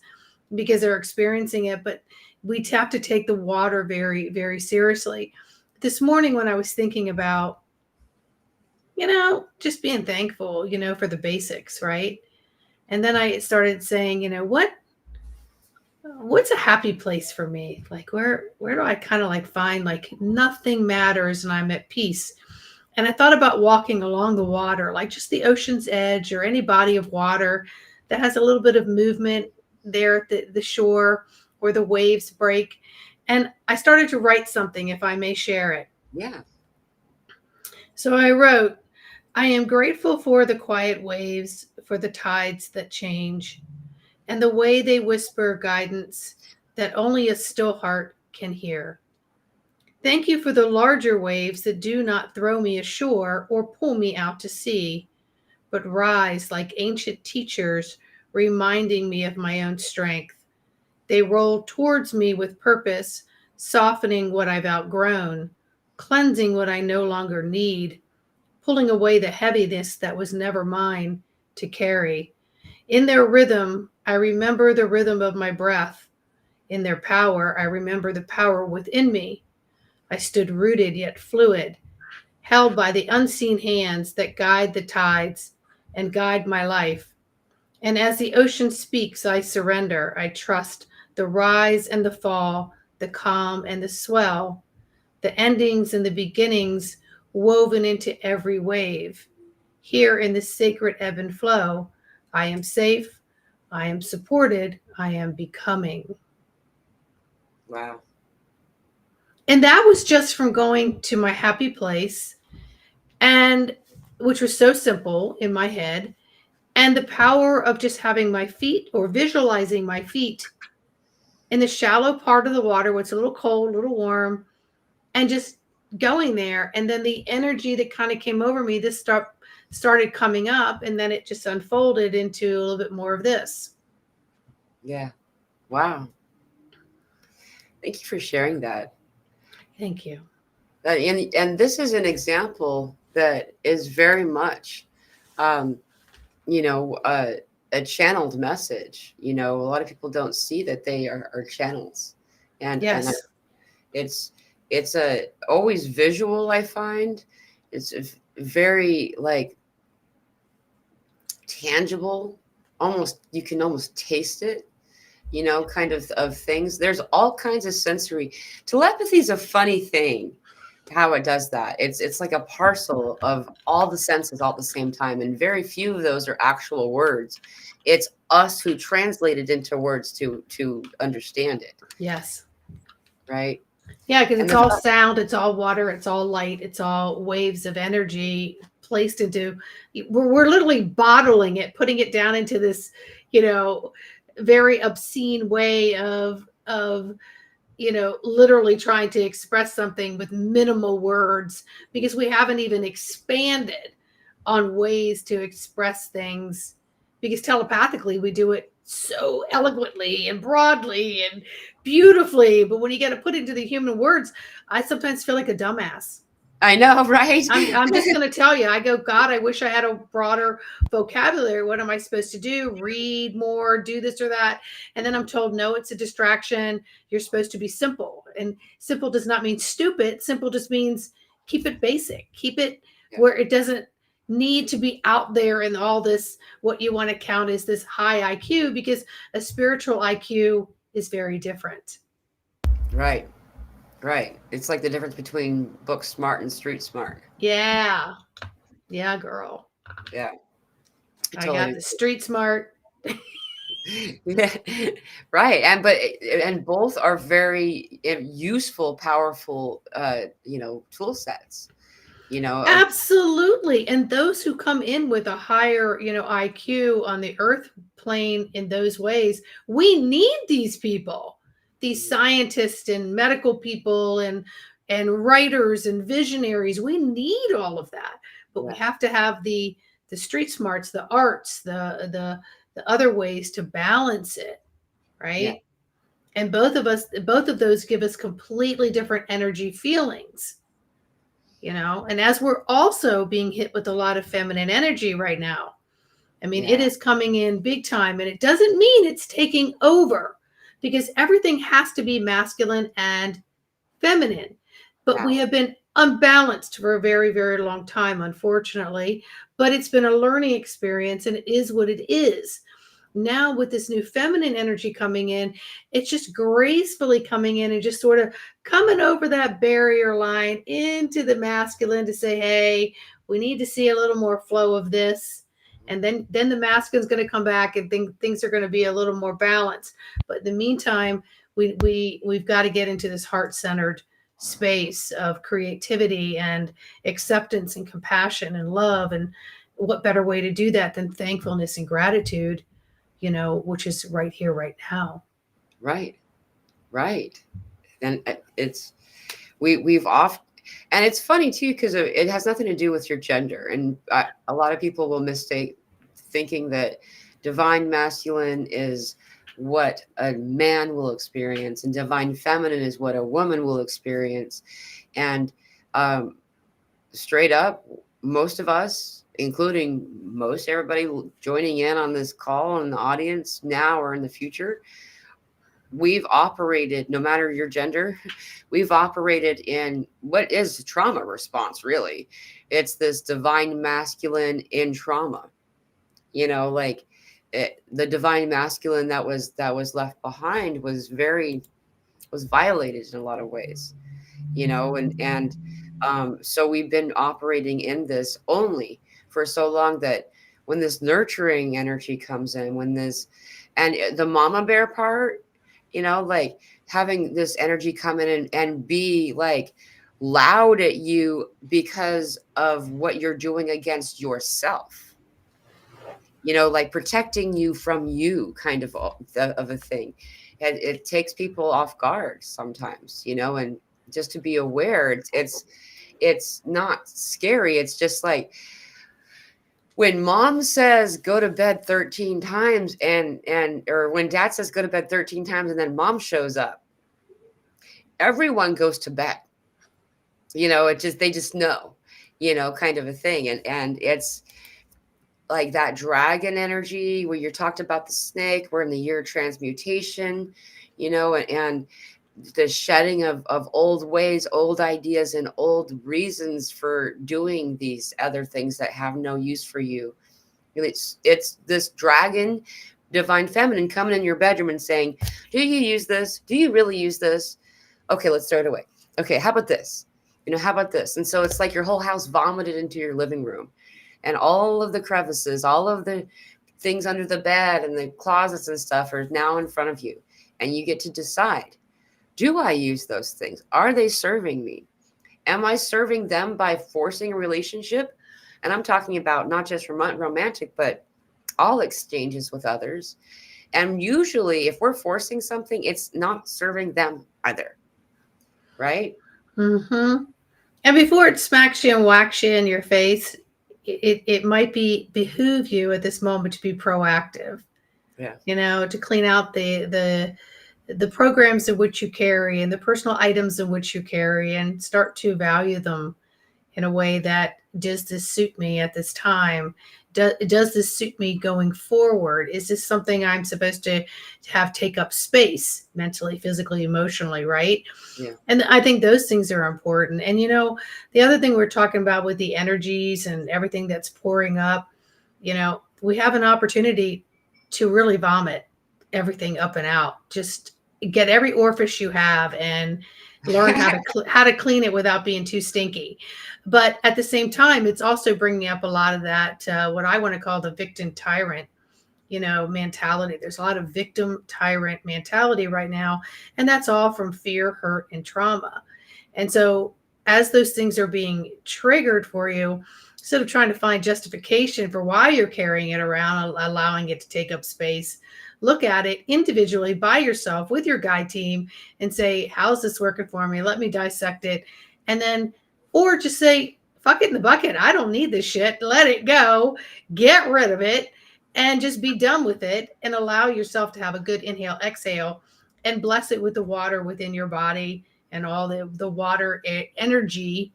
because they're experiencing it, but we have to take the water very, very seriously. This morning, when I was thinking about, just being thankful, for the basics, right? And then I started saying, what's a happy place for me? Like where do I kind of like find like nothing matters and I'm at peace? And I thought about walking along the water, like just the ocean's edge or any body of water that has a little bit of movement there at the shore where the waves break. And I started to write something, if I may share it. Yeah. So I wrote, I am grateful for the quiet waves, for the tides that change, and the way they whisper guidance that only a still heart can hear. Thank you for the larger waves that do not throw me ashore or pull me out to sea, but rise like ancient teachers, reminding me of my own strength. They roll towards me with purpose, softening what I've outgrown, cleansing what I no longer need, pulling away the heaviness that was never mine to carry. In their rhythm, I remember the rhythm of my breath. In their power, I remember the power within me. I stood rooted yet fluid, held by the unseen hands that guide the tides and guide my life. And as the ocean speaks, I surrender. I trust the rise and the fall, the calm and the swell, the endings and the beginnings woven into every wave. Here in this sacred ebb and flow, I am safe, I am supported, I am becoming. Wow. And that was just from going to my happy place, and which was so simple in my head, and the power of just having my feet or visualizing my feet in the shallow part of the water where it's a little cold, a little warm, and just going there, and then the energy that kind of came over me, this started coming up, and then it just unfolded into a little bit more of this. Yeah. Wow. Thank you for sharing that. Thank you. And this is an example that is very much, um, you know, a channeled message. You know, a lot of people don't see that they are channels, and Yes. it's it's a always visual. I find it's very like tangible. Almost you can almost taste it. You know, kind of things. There's all kinds of sensory. Telepathy is a funny thing how it does that. It's like a parcel of all the senses all at the same time, and very few of those are actual words. It's us who translate it into words to understand it, Yes. right? Yeah, because And it's the all sound, it's all water, it's all light, it's all waves of energy placed into. We're literally bottling it, putting it down into this, you know, very obscene way of literally trying to express something with minimal words, because we haven't even expanded on ways to express things, because telepathically we do it so eloquently and broadly and beautifully, but when you get to put it into the human words, I sometimes feel like a dumbass. I know, right? I'm just going to tell you, I go, God, I wish I had a broader vocabulary. What am I supposed to do? Read more, do this or that. And then I'm told, no, it's a distraction. You're supposed to be simple. And simple does not mean stupid. Simple just means keep it basic, keep it Yeah, where it doesn't need to be out there and all this, what you want to count as this high IQ, because a spiritual IQ is very different. right, right. It's like the difference between book smart and street smart. Yeah. Yeah, girl. Yeah, I I totally got the street smart. yeah, right. And both are very useful, powerful, tool sets. You know, Absolutely. And those who come in with a higher, IQ on the earth plane in those ways, we need these people, these scientists and medical people and writers and visionaries. We need all of that. But we yeah, have to have the street smarts, the arts, the other ways to balance it, yeah, right? And both of those give us completely different energy feelings, and as we're also being hit with a lot of feminine energy right now, I mean, it yeah, is coming in big time, and it doesn't mean it's taking over, because everything has to be masculine and feminine, but we balance. have been unbalanced for a very, very long time, unfortunately. But it's been a learning experience, and it is what it is. Now with this new feminine energy coming in, it's just gracefully coming in and just sort of coming over that barrier line into the masculine to say, hey, we need to see a little more flow of this. And then the masculine's going to come back, and things are going to be a little more balanced. But in the meantime, we've got to get into this heart-centered space of creativity and acceptance and compassion and love. And what better way to do that than thankfulness and gratitude, which is right here, right now. Right, right. And it's we've off, and it's funny too because it has nothing to do with your gender. And a lot of people will mistake thinking that divine masculine is what a man will experience, and divine feminine is what a woman will experience. And um, straight up, most of us, including most everybody joining in on this call in the audience now or in the future, we've operated, no matter your gender, we've operated in what is trauma response, really. It's this divine masculine in trauma, like the divine masculine that was left behind was violated in a lot of ways, and so we've been operating in this only for so long that when this nurturing energy comes in, when this, and the mama bear part, like having this energy come in and be like loud at you because of what you're doing against yourself, like protecting you from you, kind of a thing. And it takes people off guard sometimes, and just to be aware. It's not scary. It's just like when mom says go to bed 13 times and or when dad says go to bed 13 times and then mom shows up, everyone goes to bed. It just they just know, kind of a thing. And it's like that dragon energy where you talked about the snake. We're in the year of transmutation, and the shedding of old ways, old ideas, and old reasons for doing these other things that have no use for you. It's this dragon, divine feminine, coming in your bedroom and saying, do you use this? Do you really use this? Okay, let's throw it away. Okay, how about this? How about this? And so it's like your whole house vomited into your living room, and all of the crevices, all of the things under the bed and the closets and stuff are now in front of you. And you get to decide, do I use those things? Are they serving me? Am I serving them by forcing a relationship? And I'm talking about not just romantic, but all exchanges with others. And usually, if we're forcing something, it's not serving them either. Right? Mm-hmm. And before it smacks you and whacks you in your face, it might behoove you at this moment to be proactive. Yeah. To clean out the programs in which you carry and the personal items in which you carry, and start to value them in a way that, does this suit me at this time? Does this suit me going forward? Is this something I'm supposed to have take up space mentally, physically, emotionally, right? Yeah. And I think those things are important. And the other thing we're talking about with the energies and everything that's pouring up, we have an opportunity to really vomit everything up and out. Just get every orifice you have and learn how to clean it without being too stinky. But at the same time, it's also bringing up a lot of that what I want to call the victim tyrant mentality. There's a lot of victim tyrant mentality right now, and that's all from fear, hurt, and trauma. And so as those things are being triggered for you, instead of trying to find justification for why you're carrying it around, allowing it to take up space, look at it individually by yourself with your guide team and say, how's this working for me? Let me dissect it. And then, or just say, fuck it in the bucket. I don't need this shit. Let it go. Get rid of it and just be done with it, and allow yourself to have a good inhale, exhale, and bless it with the water within your body and all the water energy,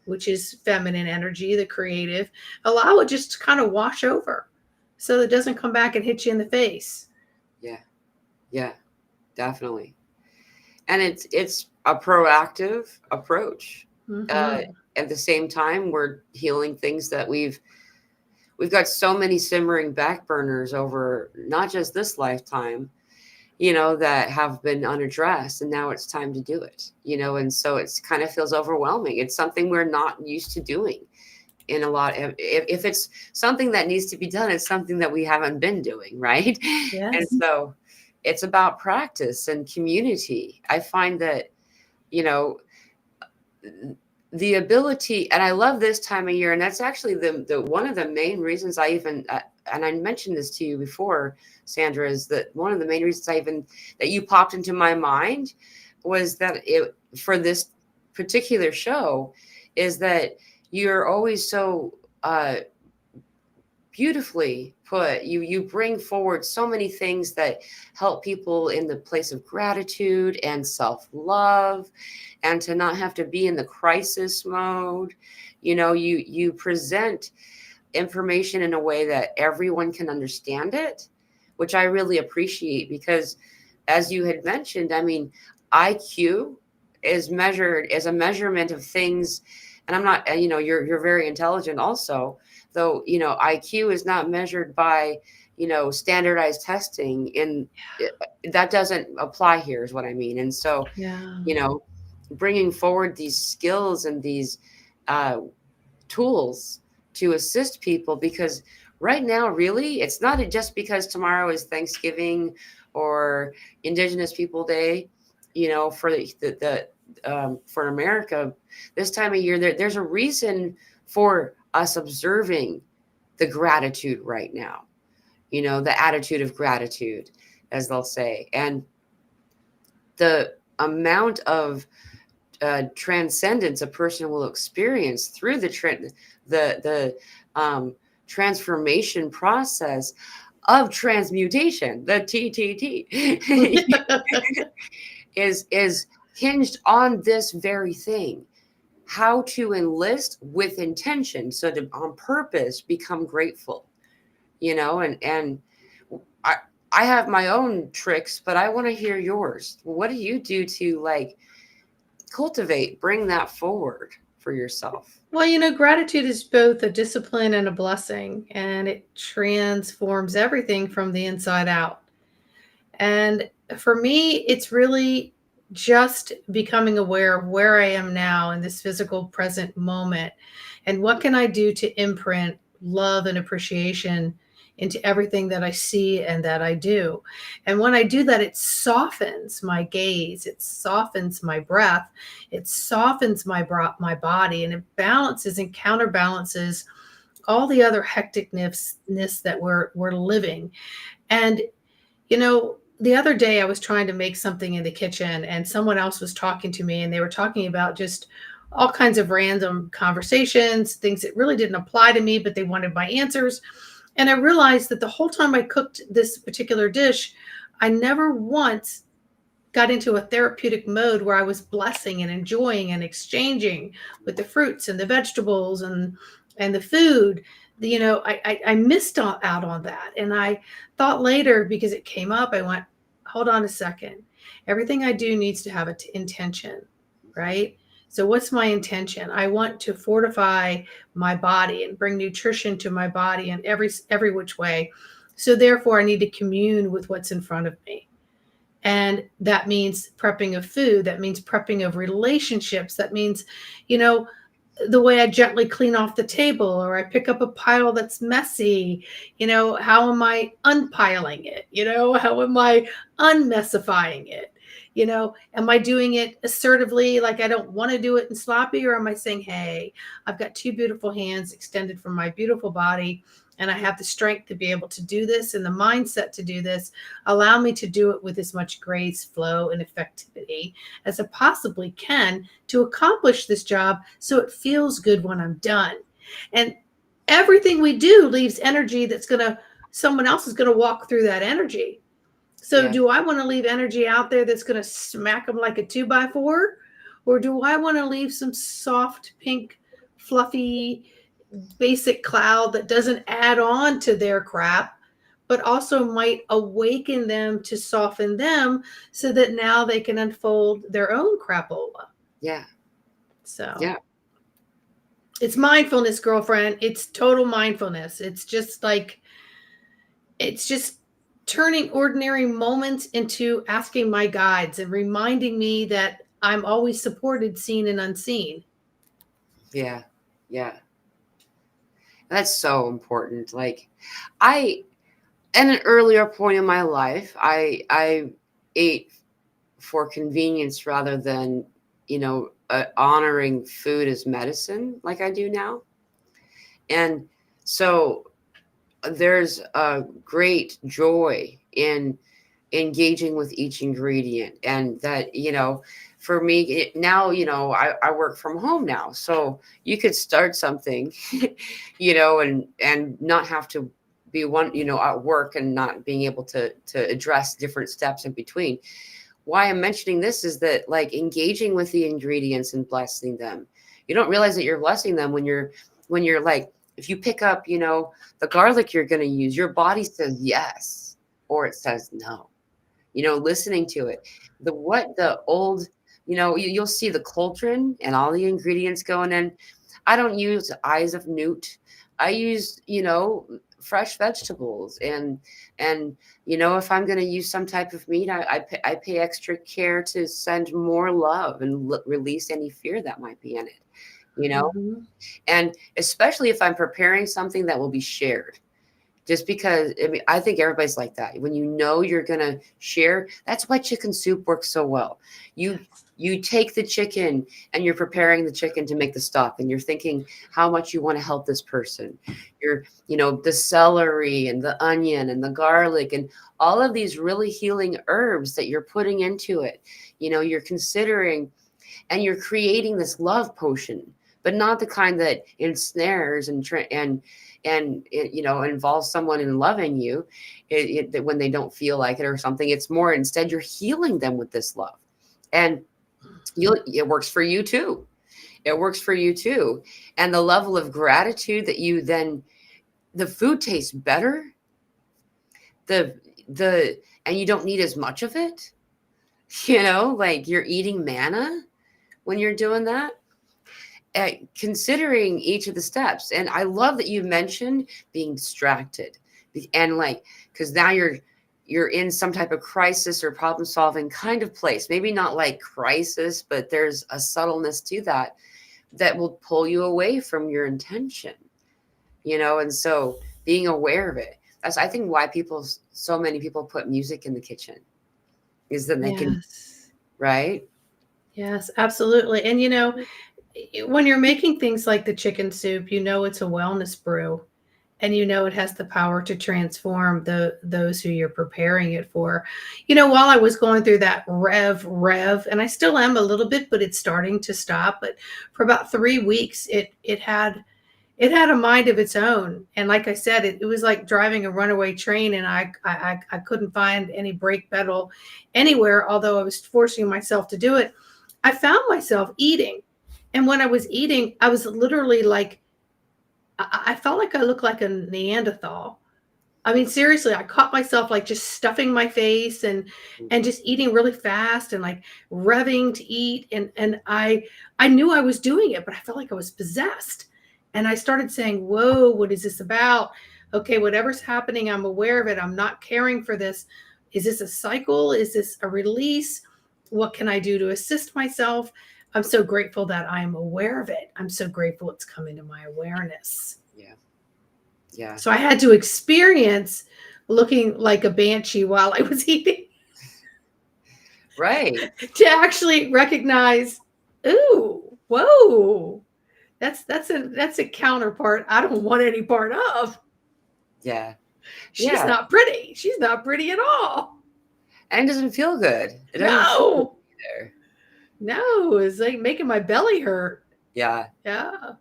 which is feminine energy, the creative. Allow it just to kind of wash over so it doesn't come back and hit you in the face. Yeah, definitely. And it's a proactive approach. Mm-hmm. At the same time, we're healing things that we've got so many simmering back burners over not just this lifetime, that have been unaddressed, and now it's time to do it, and so it's kind of feels overwhelming. It's something we're not used to doing in a lot of, if it's something that needs to be done, it's something that we haven't been doing, right? Yes. And so it's about practice and community. I find that, the ability, and I love this time of year, and that's actually the one of the main reasons I even and I mentioned this to you before, Sandra, is that one of the main reasons that you popped into my mind was that for this particular show is that you're always so beautifully put. You bring forward so many things that help people in the place of gratitude and self-love, and to not have to be in the crisis mode. You present information in a way that everyone can understand it, which I really appreciate, because as you had mentioned, I mean, IQ is measured as a measurement of things. And I'm not, you're very intelligent also, though, IQ is not measured by, standardized testing, and that doesn't apply here is what I mean. And so, Yeah. Bringing forward these skills and these tools to assist people, because right now, really, it's not just because tomorrow is Thanksgiving or Indigenous People Day, for for America, this time of year, there's a reason for us observing the gratitude right now, the attitude of gratitude, as they'll say. And the amount of transcendence a person will experience through the transformation process of transmutation, the TTT, is hinged on this very thing: how to enlist with intention, so to on purpose become grateful, and I I have my own tricks, but I want to hear yours. What do you do to like bring that forward for yourself? Well, gratitude is both a discipline and a blessing, and it transforms everything from the inside out. And for me, it's really just becoming aware of where I am now in this physical present moment, and what can I do to imprint love and appreciation into everything that I see and that I do. And when I do that, it softens my gaze, it softens my breath, it softens my body, and it balances and counterbalances all the other hecticness that we're living. And the other day I was trying to make something in the kitchen, and someone else was talking to me, and they were talking about just all kinds of random conversations, things that really didn't apply to me, but they wanted my answers. And I realized that the whole time I cooked this particular dish, I never once got into a therapeutic mode where I was blessing and enjoying and exchanging with the fruits and the vegetables and the food. I missed out on that. And I thought later, because it came up, I went, hold on a second. Everything I do needs to have an intention, right? So what's my intention? I want to fortify my body and bring nutrition to my body in every which way. So therefore I need to commune with what's in front of me. And that means prepping of food. That means prepping of relationships. That means, you know, the way I gently clean off the table, or I pick up a pile that's messy. How am I unpiling it? How am I unmessifying it? Am I doing it assertively, like I don't want to do it and sloppy, or am I saying, hey, I've got two beautiful hands extended from my beautiful body, and I have the strength to be able to do this and the mindset to do this. Allow me to do it with as much grace, flow, and effectivity as I possibly can to accomplish this job, so it feels good when I'm done. And everything we do leaves energy someone else is going to walk through that energy. So Yeah. do I want to leave energy out there that's going to smack them like a 2x4? Or do I want to leave some soft, pink, fluffy, basic cloud that doesn't add on to their crap, but also might awaken them to soften them, so that now they can unfold their own crapola? Yeah. So Yeah. it's mindfulness, girlfriend. It's total mindfulness. It's just turning ordinary moments into asking my guides and reminding me that I'm always supported, seen, and unseen. Yeah. Yeah. That's so important. Like, I, at an earlier point in my life, I ate for convenience rather than, honoring food as medicine like I do now. And so there's a great joy in engaging with each ingredient, and that, for me now, I work from home now, so you could start something, and not have to be at work and not being able to address different steps in between. Why I'm mentioning this is that, like, engaging with the ingredients and blessing them, you don't realize that you're blessing them when you're like, if you pick up, the garlic you're going to use, your body says yes or it says no. Listening to it. The old, you'll see the cauldron and all the ingredients going in. I don't use eyes of newt. I use, fresh vegetables, and if I'm going to use some type of meat, I pay extra care to send more love and release any fear that might be in it, you know, Mhm. and especially if I'm preparing something that will be shared. Just because, I mean, I think everybody's like that. When you're gonna share, that's why chicken soup works so well. You you take the chicken and you're preparing the chicken to make the stock, and you're thinking how much you want to help this person. The celery and the onion and the garlic and all of these really healing herbs that you're putting into it. You're considering and you're creating this love potion, but not the kind that ensnares and it, involves someone in loving you that when they don't feel like it or something. It's more, instead you're healing them with this love, and it works for you too. It works for you too. And the level of gratitude that you then, the food tastes better, the and you don't need as much of it, like you're eating manna when you're doing that. Considering each of the steps. And I love that you mentioned being distracted, and like, because now you're in some type of crisis or problem solving kind of place. Maybe not like crisis, but there's a subtleness to that that will pull you away from your intention, and so being aware of it. That's, I think, why so many people put music in the kitchen, is that they can, Yes. right? Yes, absolutely. And when you're making things like the chicken soup, it's a wellness brew, and it has the power to transform those who you're preparing it for. While I was going through that rev, and I still am a little bit, but it's starting to stop. But for about 3 weeks, it had a mind of its own. And like I said, it was like driving a runaway train, and I couldn't find any brake pedal anywhere, although I was forcing myself to do it. I found myself eating. And when I was eating, I was literally like, I felt like I looked like a Neanderthal. I mean, seriously, I caught myself like just stuffing my face and just eating really fast and like revving to eat. And I knew I was doing it, but I felt like I was possessed. And I started saying, whoa, what is this about? Okay, whatever's happening, I'm aware of it. I'm not caring for this. Is this a cycle? Is this a release? What can I do to assist myself? I'm so grateful that I'm aware of it. I'm so grateful it's coming to my awareness. Yeah. Yeah. So I had to experience looking like a banshee while I was eating. Right. To actually recognize, ooh, whoa, that's a counterpart I don't want any part of. Yeah. She's Yeah. not pretty. She's not pretty at all. And it doesn't feel good. It doesn't feel good No, either. no, it's like making my belly hurt. Yeah. Yeah.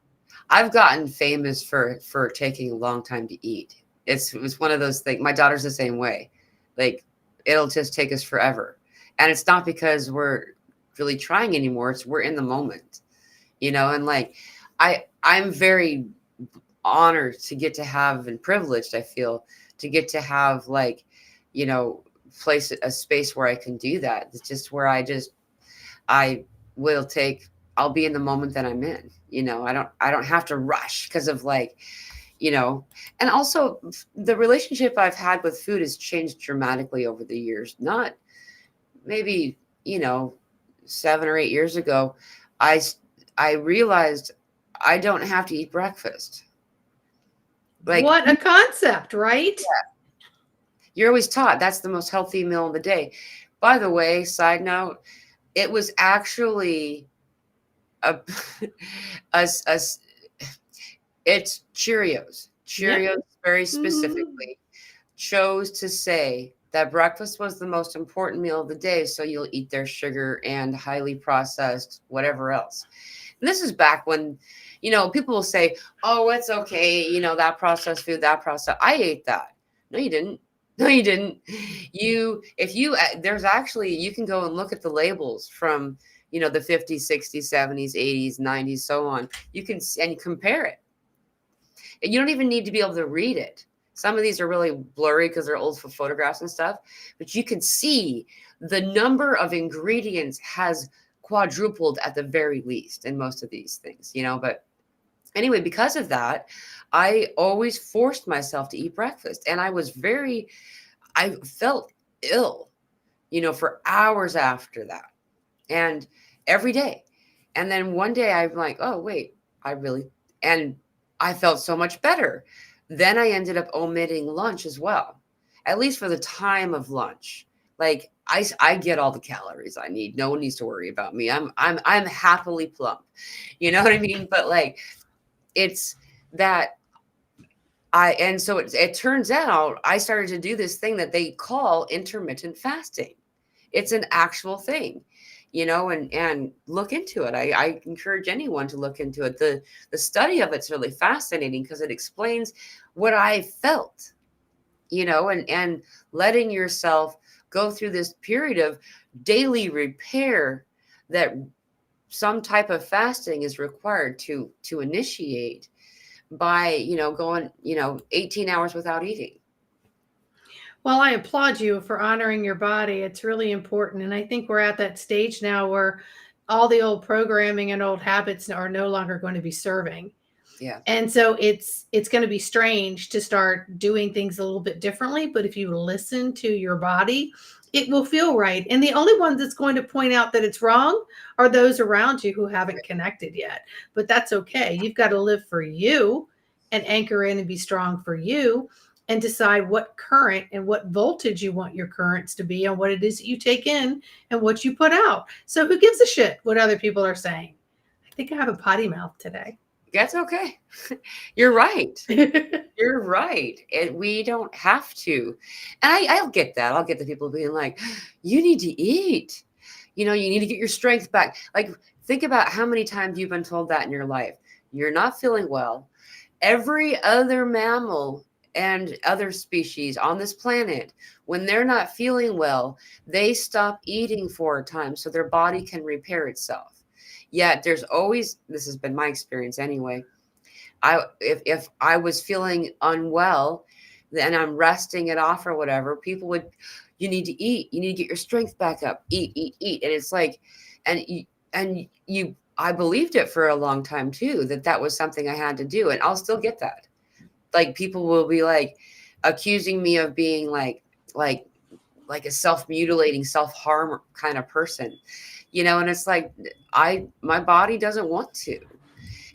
I've gotten famous for taking a long time to eat. It was one of those things. My daughter's the same way. Like, it'll just take us forever. And it's not because we're really trying anymore. It's we're in the moment. And like I'm very honored to get to have, and privileged, I feel, to get to have, like, place a space where I can do that. It's just where I will take, I'll be in the moment that I'm in. I don't have to rush because of, like, and also the relationship I've had with food has changed dramatically over the years. Not maybe, 7 or 8 years ago, I I realized I don't have to eat breakfast. Like, What a concept, right? you're always taught that's the most healthy meal of the day. By the way, side note, it was actually a, a it's Cheerios. Yep. Cheerios very Mhm. specifically chose to say that breakfast was the most important meal of the day, so you'll eat their sugar and highly processed whatever else. And this is back when, people will say, "Oh, it's okay, that processed food, that processed." I ate that. No, you didn't. No, you didn't. If you, there's actually, you can go and look at the labels from, the 50s, 60s, 70s, 80s, 90s, so on. You can, and compare it. And you don't even need to be able to read it. Some of these are really blurry because they're old photographs and stuff, but you can see the number of ingredients has quadrupled at the very least in most of these things, but anyway, because of that, I always forced myself to eat breakfast, and I felt ill, for hours after that, and every day. And then one day I'm like, oh, wait, I really, and I felt so much better. Then I ended up omitting lunch as well, at least for the time of lunch. Like, I get all the calories I need. No one needs to worry about me. I'm happily plump. You know what I mean? But like, it's that and so it turns out I started to do this thing that they call intermittent fasting. It's an actual thing. and look into it. I encourage anyone to look into it. The study of it's really fascinating because it explains what I felt, and letting yourself go through this period of daily repair that some type of fasting is required to initiate by going 18 hours without eating. Well, I applaud you for honoring your body. It's really important. And I think we're at that stage now where all the old programming and old habits are no longer going to be serving. Yeah. And so it's going to be strange to start doing things a little bit differently, but if you listen to your body, it will feel right. And the only ones that's going to point out that it's wrong are those around you who haven't connected yet. But that's okay. You've got to live for you and anchor in and be strong for you and decide what current and what voltage you want your currents to be and what it is that you take in and what you put out. So who gives a shit what other people are saying? I think I have a potty mouth today. That's okay. You're right. You're right. And we don't have to. And I'll get that. I'll get the people being like, you need to eat. You need to get your strength back. Like, think about how many times you've been told that in your life. You're not feeling well. Every other mammal and other species on this planet, when they're not feeling well, they stop eating for a time so their body can repair itself. Yet there's always, this has been my experience anyway, if I was feeling unwell and I'm resting it off or whatever, people would, you need to eat, you need to get your strength back up, eat. And it's like, and I believed it for a long time too, that was something I had to do. And I'll still get that. Like, people will be like accusing me of being like a self-mutilating, self-harm kind of person, and it's like, my body doesn't want to.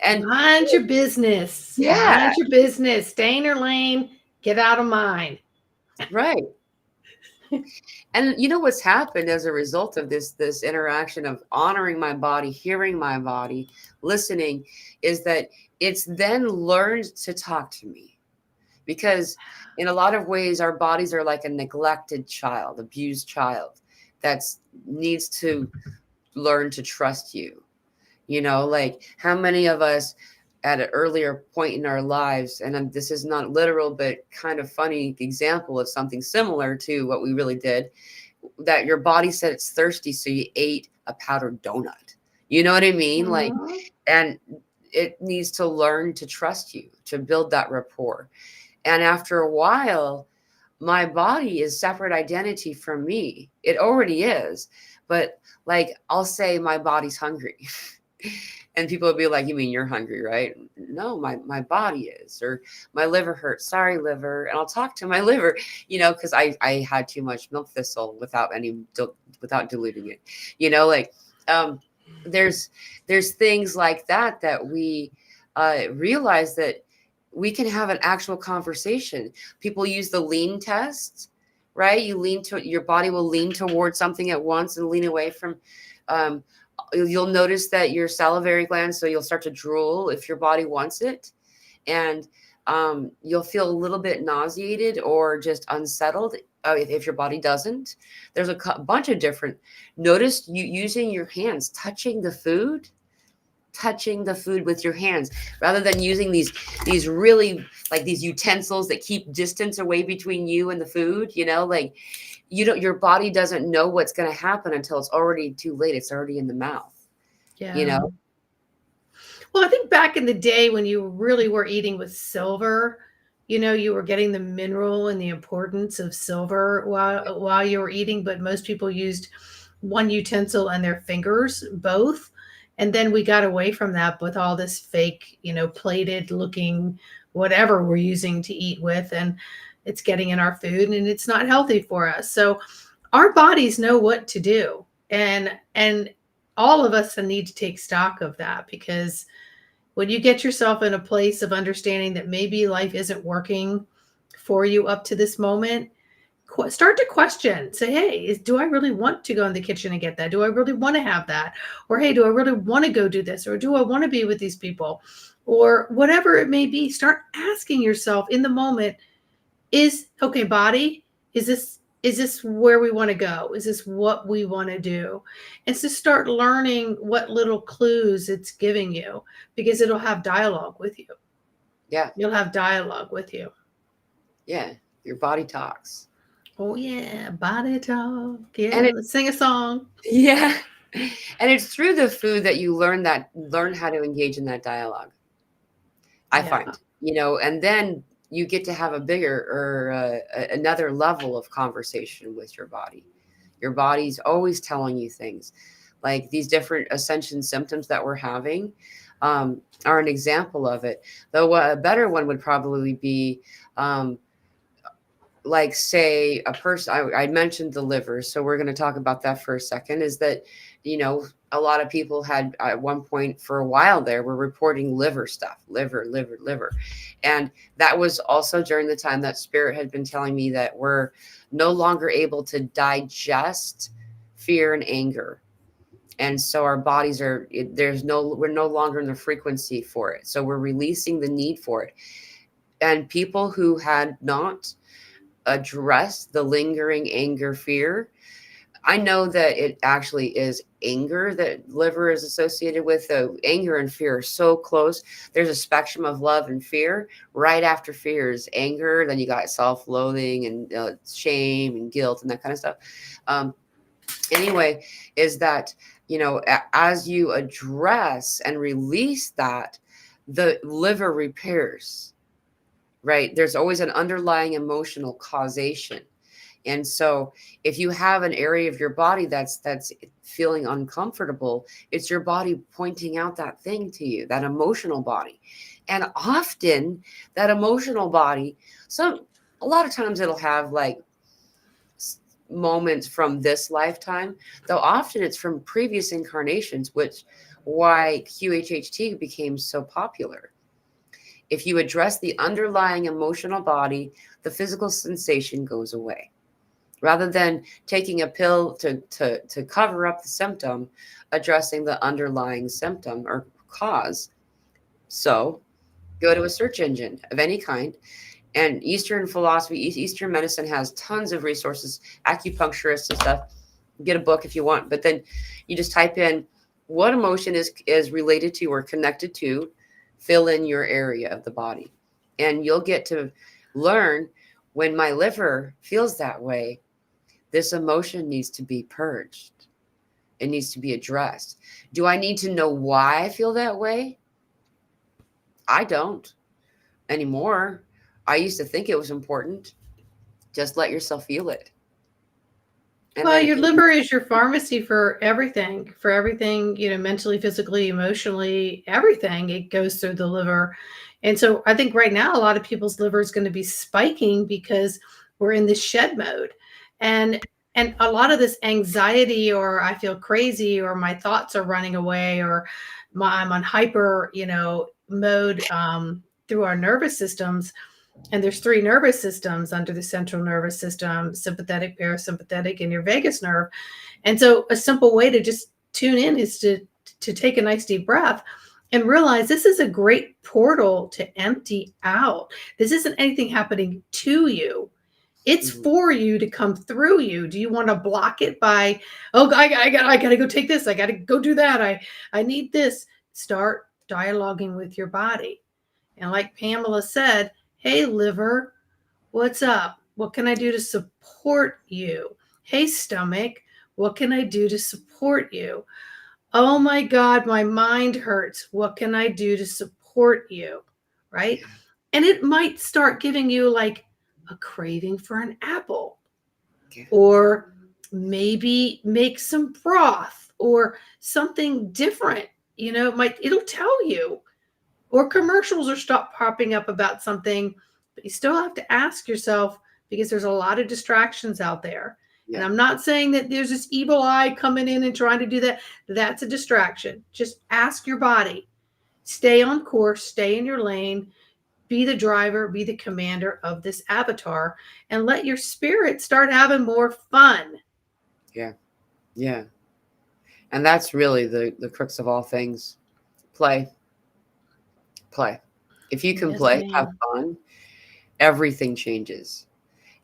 And mind your business. yeah, Mind your business. Stay in your lane. Get out of mine. right. And what's happened as a result of this interaction of honoring my body, hearing my body, listening, is that it's then learned to talk to me. Because in a lot of ways, our bodies are like a neglected child, abused child that needs to learn to trust you. Like, how many of us at an earlier point in our lives, and this is not literal, but kind of funny example of something similar to what we really did, that your body said it's thirsty, so you ate a powdered donut. You know what I mean? Mm-hmm. Like, and it needs to learn to trust you, to build that rapport. And after a while, my body is separate identity from me. It already is. But like, I'll say my body's hungry. And people will be like, you mean you're hungry, right? No, my body is. Or my liver hurts. Sorry, liver. And I'll talk to my liver, because I had too much milk thistle without diluting it. Like, there's things like that we realize that we can have an actual conversation. People use the lean test, right? Your body will lean towards something at once and lean away from. You'll notice that your salivary glands, so you'll start to drool if your body wants it, and you'll feel a little bit nauseated or just unsettled if your body doesn't. There's a bunch of different. Notice you using your hands, touching the food with your hands, rather than using these really, like, these utensils that keep distance away between you and the food. Like, your body doesn't know what's going to happen until it's already too late. It's already in the mouth. Yeah. Well, I think back in the day when you really were eating with silver, you were getting the mineral and the importance of silver while you were eating, but most people used one utensil and their fingers, both. And then we got away from that with all this fake, plated looking whatever we're using to eat with. And it's getting in our food and it's not healthy for us. So our bodies know what to do. And all of us need to take stock of that, because when you get yourself in a place of understanding that maybe life isn't working for you up to this moment, start to question. Say, hey, do I really want to go in the kitchen and get that? Do I really want to have that? Or, hey, do I really want to go do this? Or do I want to be with these people? Or whatever it may be, start asking yourself in the moment, okay, body, is this is this where we want to go? Is this what we want to do? And to start learning what little clues it's giving you, because it'll have dialogue with you. Yeah. You'll have dialogue with you. Yeah. Your body talks. Oh yeah, body talk. And Yeah, it, let's sing a song. yeah. And it's through the food that you learn how to engage in that dialogue. I Yeah. find, and then you get to have a bigger or another level of conversation with your body. Your body's always telling you things, like these different ascension symptoms that we're having are an example of it. Though a better one would probably be um, like, say, a person. I mentioned the liver, so we're going to talk about that for a second. Is that, a lot of people had at one point for a while there were reporting liver stuff, liver, and that was also during the time that spirit had been telling me that we're no longer able to digest fear and anger. And so our bodies we're no longer in the frequency for it, so we're releasing the need for it. And people who had not addressed the lingering anger, fear, I know that it actually is anger that liver is associated with. Anger and fear are so close. There's a spectrum of love and fear. Right after fear is anger. Then you got self-loathing and shame and guilt and that kind of stuff. Anyway, is that, as you address and release that, the liver repairs, right? There's always an underlying emotional causation. And so if you have an area of your body that's feeling uncomfortable, it's your body pointing out that thing to you, that emotional body. And often that emotional body, a lot of times it'll have like moments from this lifetime, though often it's from previous incarnations, which why QHHT became so popular. If you address the underlying emotional body, the physical sensation goes away. Rather than taking a pill to cover up the symptom, addressing the underlying symptom or cause. So go to a search engine of any kind. And Eastern philosophy, Eastern medicine has tons of resources, acupuncturists and stuff. Get a book if you want, but then you just type in what emotion is related to or connected to, fill in your area of the body. And you'll get to learn, when my liver feels that way, this emotion needs to be purged. It needs to be addressed. Do I need to know why I feel that way? I don't anymore. I used to think it was important. Just let yourself feel it. And Well, then it your can, liver is your pharmacy for everything, mentally, physically, emotionally, everything. It goes through the liver. And so I think right now a lot of people's liver is going to be spiking because we're in this shed mode. And a lot of this anxiety, or I feel crazy, or my thoughts are running away, or I'm on hyper, mode through our nervous systems. And there's three nervous systems under the central nervous system: sympathetic, parasympathetic, and your vagus nerve. And so a simple way to just tune in is to take a nice deep breath and realize this is a great portal to empty out. This isn't anything happening to you. It's mhm. for you to come through you. Do you want to block it by, oh, I got to go take this. I got to go do that. I need this. Start dialoguing with your body. And like Pamela said, hey, liver, what's up? What can I do to support you? Hey, stomach, what can I do to support you? Oh my God, my mind hurts. What can I do to support you? Right? Yeah, And it might start giving you like a craving for an apple, yeah, or maybe make some broth or something different. It'll tell you, or commercials are stop popping up about something, but you still have to ask yourself, because there's a lot of distractions out there. And yeah, I'm not saying that there's this evil eye coming in and trying to do that. That's a distraction. Just ask your body. Stay on course, stay in your lane, be the driver, be the commander of this avatar, and let your spirit start having more fun. yeah, yeah. And that's really the crux of all things. Play, play. If you can Yes, play, have ma'am. fun, everything changes.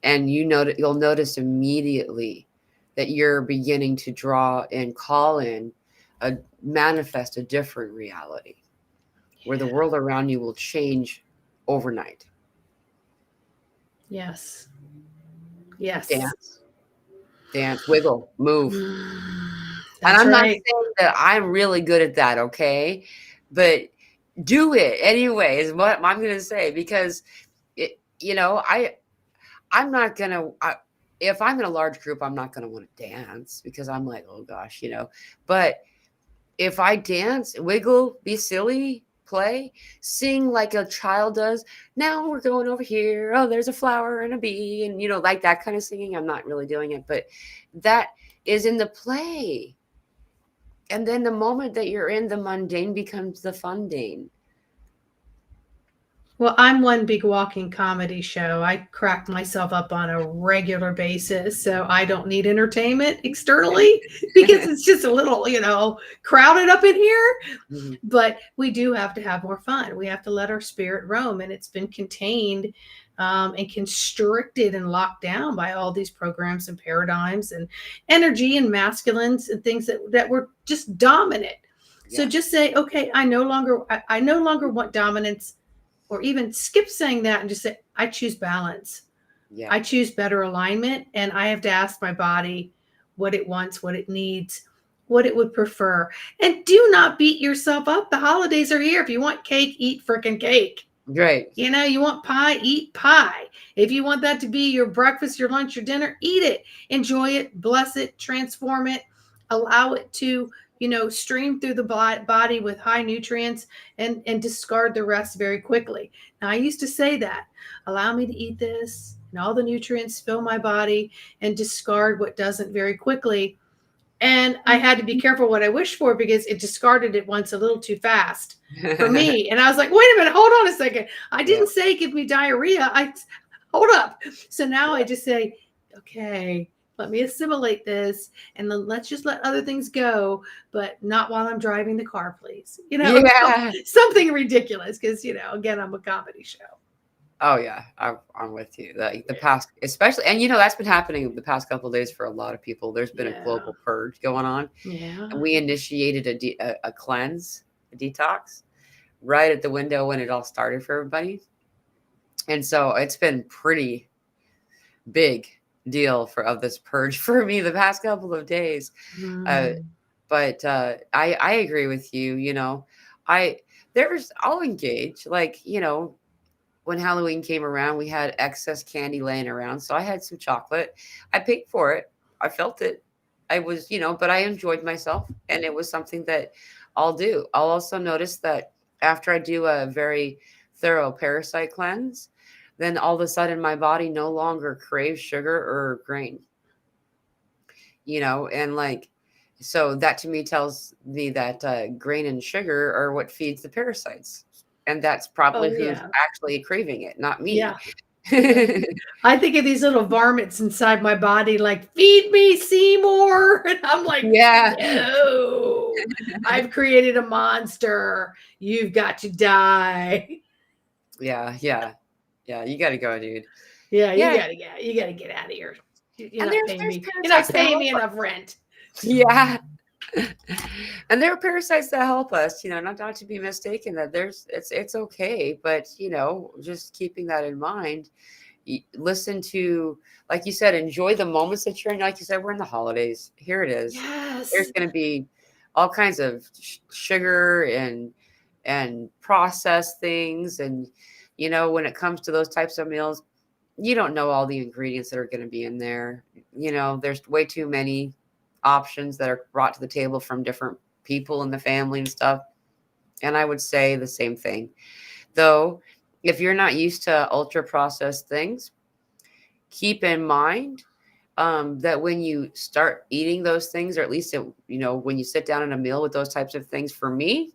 and you'll notice immediately that you're beginning to draw and call in a manifest a different reality where the world around you will change overnight. Yes. Yes. Dance, dance, wiggle, move. And That's I'm not right. saying that I'm really good at that, okay? But do it anyway is what I'm going to say, because I'm not going to if I'm in a large group, I'm not going to want to dance because I'm like, oh gosh, But if I dance, wiggle, be silly, play, sing like a child does, now we're going over here. Oh, there's a flower and a bee, and like that kind of singing. I'm not really doing it, but that is in the play. And then the moment that you're in, the mundane becomes the fundane. Well, I'm one big walking comedy show. I crack myself up on a regular basis, so I don't need entertainment externally because it's just a little, crowded up in here. Mhm. But we do have to have more fun. We have to let our spirit roam, and it's been contained and constricted and locked down by all these programs and paradigms and energy and masculines and things that were just dominant. So Yeah, just say, okay, I no longer want dominance, or even skip saying that and just say, I choose balance. yeah, I choose better alignment. And I have to ask my body what it wants, what it needs, what it would prefer. And do not beat yourself up. The holidays are here. If you want cake, eat freaking cake. right. You want pie, eat pie. If you want that to be your breakfast, your lunch, your dinner, eat it. Enjoy it, bless it, transform it, allow it to, stream through the body with high nutrients, and discard the rest very quickly. Now, I used to say that, allow me to eat this and all the nutrients fill my body and discard what doesn't very quickly. And I had to be careful what I wished for because it discarded it once a little too fast for me. And I was like, wait a minute, hold on a second. I Yeah, didn't say give me diarrhea. Hold up. So now I just say, okay, let me assimilate this, and then let's just let other things go, but not while I'm driving the car, please. yeah. Something ridiculous because, again, I'm a comedy show. Oh yeah, I'm with you. Like the past, especially, and that's been happening the past couple of days for a lot of people. There's been a Yeah. global purge going on, Yeah. and we initiated a cleanse, a detox, right at the window when it all started for everybody. And so it's been pretty big deal of this purge for me the past couple of days. Uh, Mm. but I agree with you. I I'll engage, like, when Halloween came around, we had excess candy laying around. So I had some chocolate. I paid for it. I felt it. I was, but I enjoyed myself. And it was something that I'll do. I'll also notice that after I do a very thorough parasite cleanse, then all of a sudden my body no longer craves sugar or grain, and like, so that to me tells me that grain and sugar are what feeds the parasites. And that's probably Oh, who's yeah. actually craving it, not me. Yeah. Yeah. I think of these little varmints inside my body, like, feed me, Seymour. And I'm like, Yeah. no, I've created a monster. You've got to die. Yeah. Yeah. Yeah. You got to go, dude. Yeah, Yeah. you gotta get out of here. You're And not there's paying there's me. You're not parasites that paying help me us. enough rent. Yeah. And there are parasites that help us, not to be mistaken that it's okay, but just keeping that in mind. Listen to, like you said, enjoy the moments that you're in. Like you said, we're in the holidays. Here it is. There's Yes. going to be all kinds of sugar and processed things, and when it comes to those types of meals, you don't know all the ingredients that are going to be in there. There's way too many options that are brought to the table from different people in the family and stuff. And I would say the same thing, though. If you're not used to ultra processed things, keep in mind that when you start eating those things, or at least when you sit down in a meal with those types of things, for me,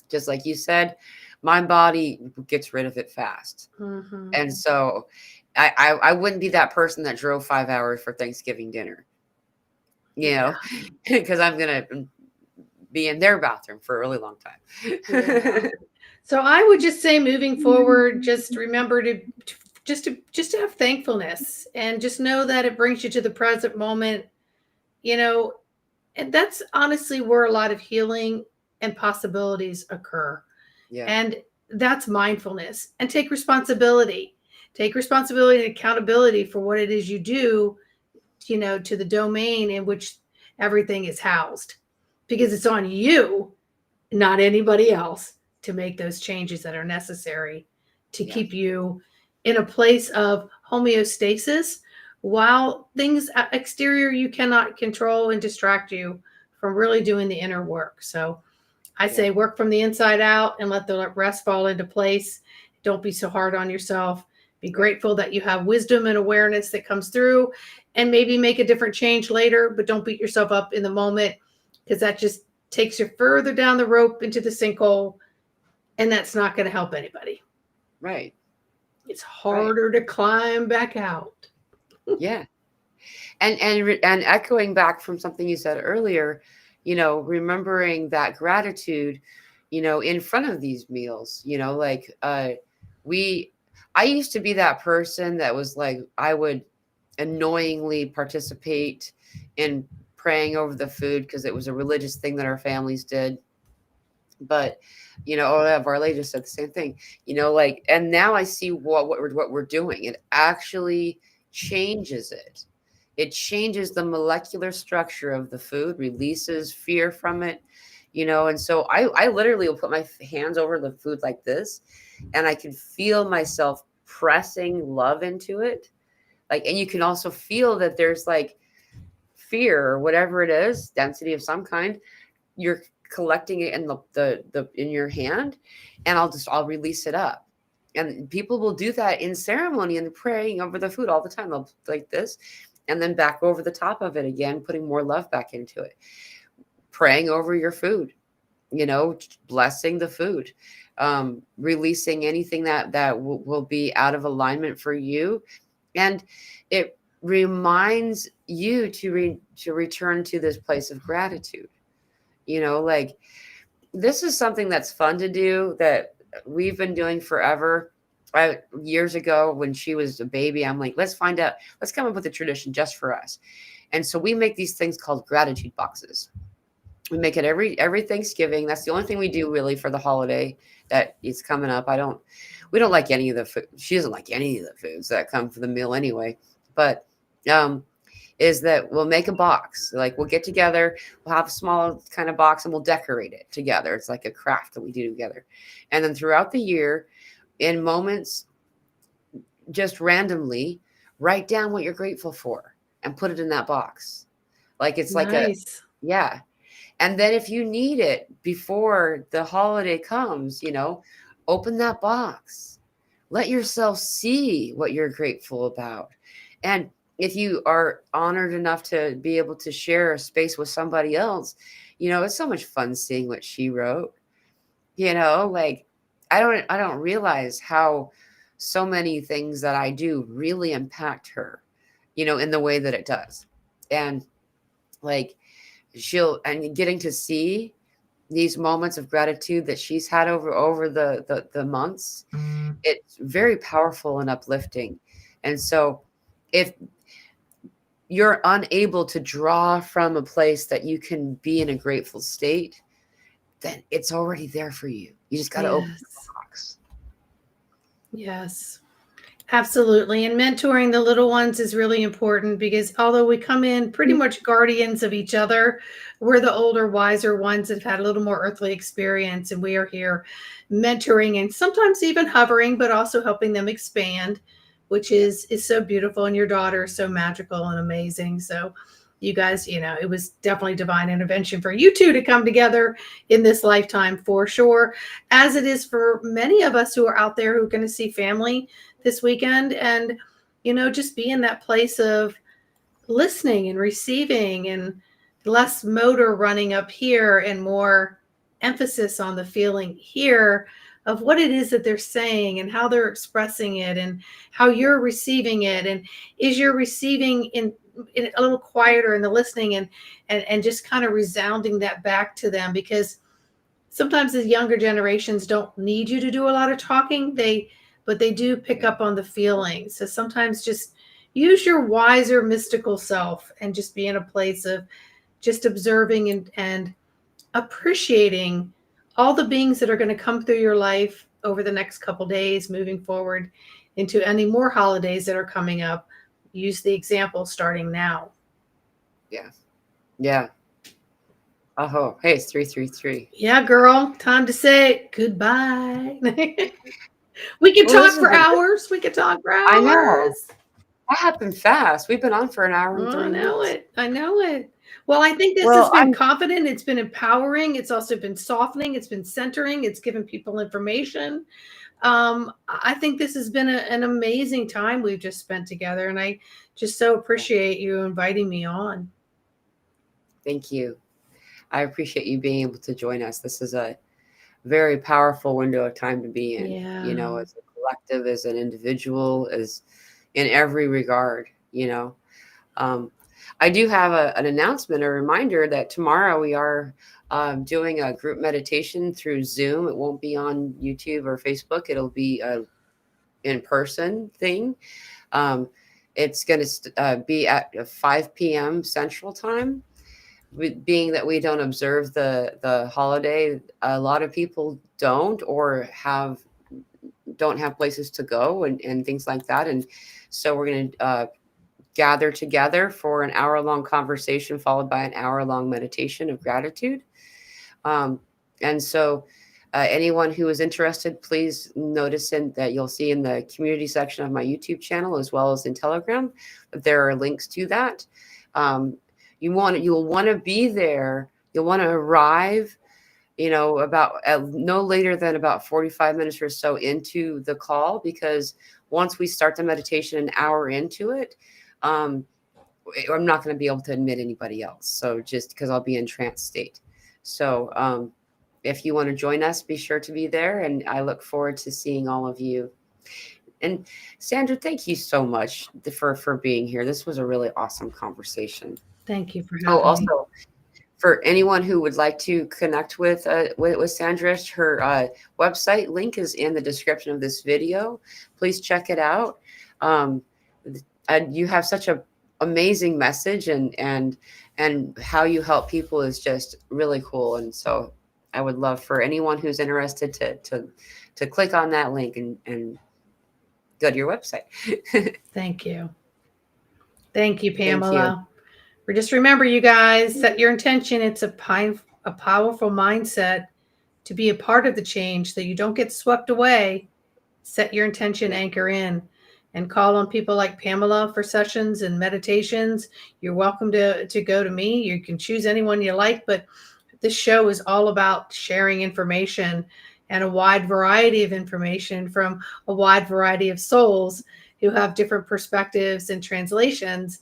just like you said, my body gets rid of it fast. Hmm. And so I wouldn't be that person that drove 5 hours for Thanksgiving dinner, Yeah. because I'm gonna be in their bathroom for a really long Yeah. time. So I would just say moving forward, just remember to just to have thankfulness and just know that it brings you to the present moment, you know, and that's honestly where a lot of healing and possibilities occur. Yeah. And that's mindfulness. And take responsibility. Take responsibility and accountability for what it is you do, to the domain in which everything is housed. Because it's on you, not anybody else, to make those changes that are necessary to Yes. keep you in a place of homeostasis, while things exterior you cannot control and distract you from really doing the inner work. So I Yeah. say work from the inside out and let the rest fall into place. Don't be so hard on yourself. Be Right. grateful that you have wisdom and awareness that comes through, and maybe make a different change later, but don't beat yourself up in the moment, because that just takes you further down the rope into the sinkhole, and that's not going to help anybody. Right. It's Right. harder to climb back out. Yeah. And echoing back from something you said earlier, remembering that gratitude, in front of these meals, like we I used to be that person that was like, I would annoyingly participate in praying over the food because it was a religious thing that our families did. But Varley just said the same thing, like, and now I see what we're doing. It actually changes it. It changes the molecular structure of the food, releases fear from it, and so I literally will put my hands over the food like this, and I can feel myself pressing love into it. Like, and you can also feel that there's like fear or whatever it is, density of some kind. You're collecting it in the in your hand, and I'll release it up. And people will do that in ceremony and praying over the food all the time. They'll like this, and then back over the top of it again, putting more love back into it, praying over your food, blessing the food, releasing anything that will be out of alignment for you. And it reminds you to return to this place of gratitude. Like, this is something that's fun to do that we've been doing forever. Years ago, when she was a baby, I'm like, let's come up with a tradition just for us. And so we make these things called gratitude boxes. We make it every Thanksgiving. That's the only thing we do really for the holiday that is coming up. We don't like any of the food. She doesn't like any of the foods that come for the meal anyway. But um, is that we'll make a box. Like, we'll get together, we'll have a small kind of box, and we'll decorate it together. It's like a craft that we do together. And then throughout the year, in moments, just randomly, write down what you're grateful for and put it in that box. Like, it's like Nice. yeah. And then if you need it before the holiday comes, open that box. Let yourself see what you're grateful about. And if you are honored enough to be able to share a space with somebody else, it's so much fun seeing what she wrote. Like, I don't realize how so many things that I do really impact her, in the way that it does. And like, and getting to see these moments of gratitude that she's had over the months, it's very powerful and uplifting. And so if you're unable to draw from a place that you can be in a grateful state, then it's already there for you. You just got to open the Yes. box. Yes. Absolutely. And mentoring the little ones is really important, because although we come in pretty much guardians of each other, we're the older, wiser ones that have had a little more earthly experience. And we are here mentoring and sometimes even hovering, but also helping them expand, which Yeah. is so beautiful. And your daughter is so magical and amazing. So you guys, it was definitely divine intervention for you two to come together in this lifetime, for sure, as it is for many of us who are out there who are going to see family this weekend, and just be in that place of listening and receiving, and less motor running up here and more emphasis on the feeling here of what it is that they're saying and how they're expressing it and how you're receiving it, and is you're receiving in a little quieter in the listening, and just kind of resounding that back to them, because sometimes the younger generations don't need you to do a lot of talking. They but they do pick up on the feelings. So sometimes just use your wiser mystical self and just be in a place of just observing and appreciating all the beings that are going to come through your life over the next couple days, moving forward into any more holidays that are coming up. Use the example starting now. Yeah. Yeah. Oh, hey, it's 333. Yeah, girl, time to say goodbye. We could Well, talk this has for been, hours. We could talk for I know. hours. That happened fast. We've been on for an hour and Oh, I 3 know minutes. it. I know it. Well, I think this has Well, been confident. It's been empowering. It's also been softening. It's been centering. It's given people information. I think this has been an amazing time we've just spent together. And I just so appreciate you inviting me on. thank you. I appreciate you being able to join us. This is a very powerful window of time to be in, you know, Yeah. as a collective, as an individual, as in every regard, you know. I do have an announcement, a reminder that tomorrow we are doing a group meditation through Zoom. It won't be on YouTube or Facebook. It'll be a in-person thing. Um, it's going to be at 5 p.m. Central Time. Being that we don't observe the holiday, a lot of people don't or don't have places to go and things like that. And so we're going to gather together for an hour-long conversation followed by an hour-long meditation of gratitude. And so anyone who is interested, please notice that you'll see in the community section of my YouTube channel as well as in Telegram that there are links to that. You'll want to be there. You'll want to arrive, you know, about no later than about 45 minutes or so into the call, because once we start the meditation an hour into it, I'm not going to be able to admit anybody else. So just because I'll be in trance state. So if you want to join us, be sure to be there. And I look forward to seeing all of you. And Sandra, thank you so much for being here. This was a really awesome conversation. Thank you for Oh, having me. also, for anyone who would like to connect with Sandra, her website link is in the description of this video. Please check it out. You have such a amazing message, and how you help people is just really cool. And so I would love for anyone who's interested to click on that link and go to your website. Thank you. Thank you, Thank you. Pamela. Just remember, you guys, set your intention. It's a powerful mindset to be a part of the change so you don't get swept away. Set your intention, anchor in, and call on people like Pamela for sessions and meditations. You're welcome to go to me. You can choose anyone you like, but this show is all about sharing information and a wide variety of information from a wide variety of souls who have different perspectives and translations.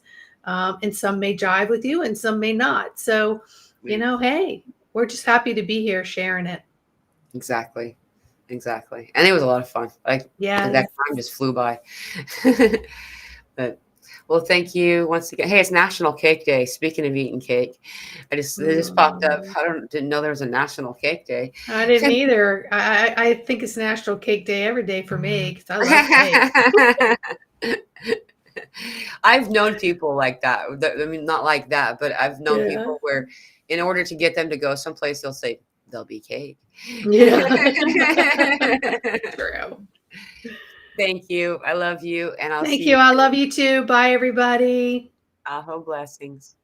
And some may jive with you and some may not. So, you know, hey, we're just happy to be here sharing it. Exactly. And it was a lot of fun. Like, yeah, that time just flew by. But well, thank you once again. Hey, it's National Cake Day. Speaking of eating cake, it just popped up. Didn't know there was a National Cake Day. I didn't either. I think it's National Cake Day every day for me because I love cake. I've known people like that. I mean, not like that, but I've known people where, in order to get them to go someplace, they'll say there'll be cake. Yeah. True. Thank you. I love you, and I'll see Thank you. you. I love you too. Bye, everybody. Aho blessings.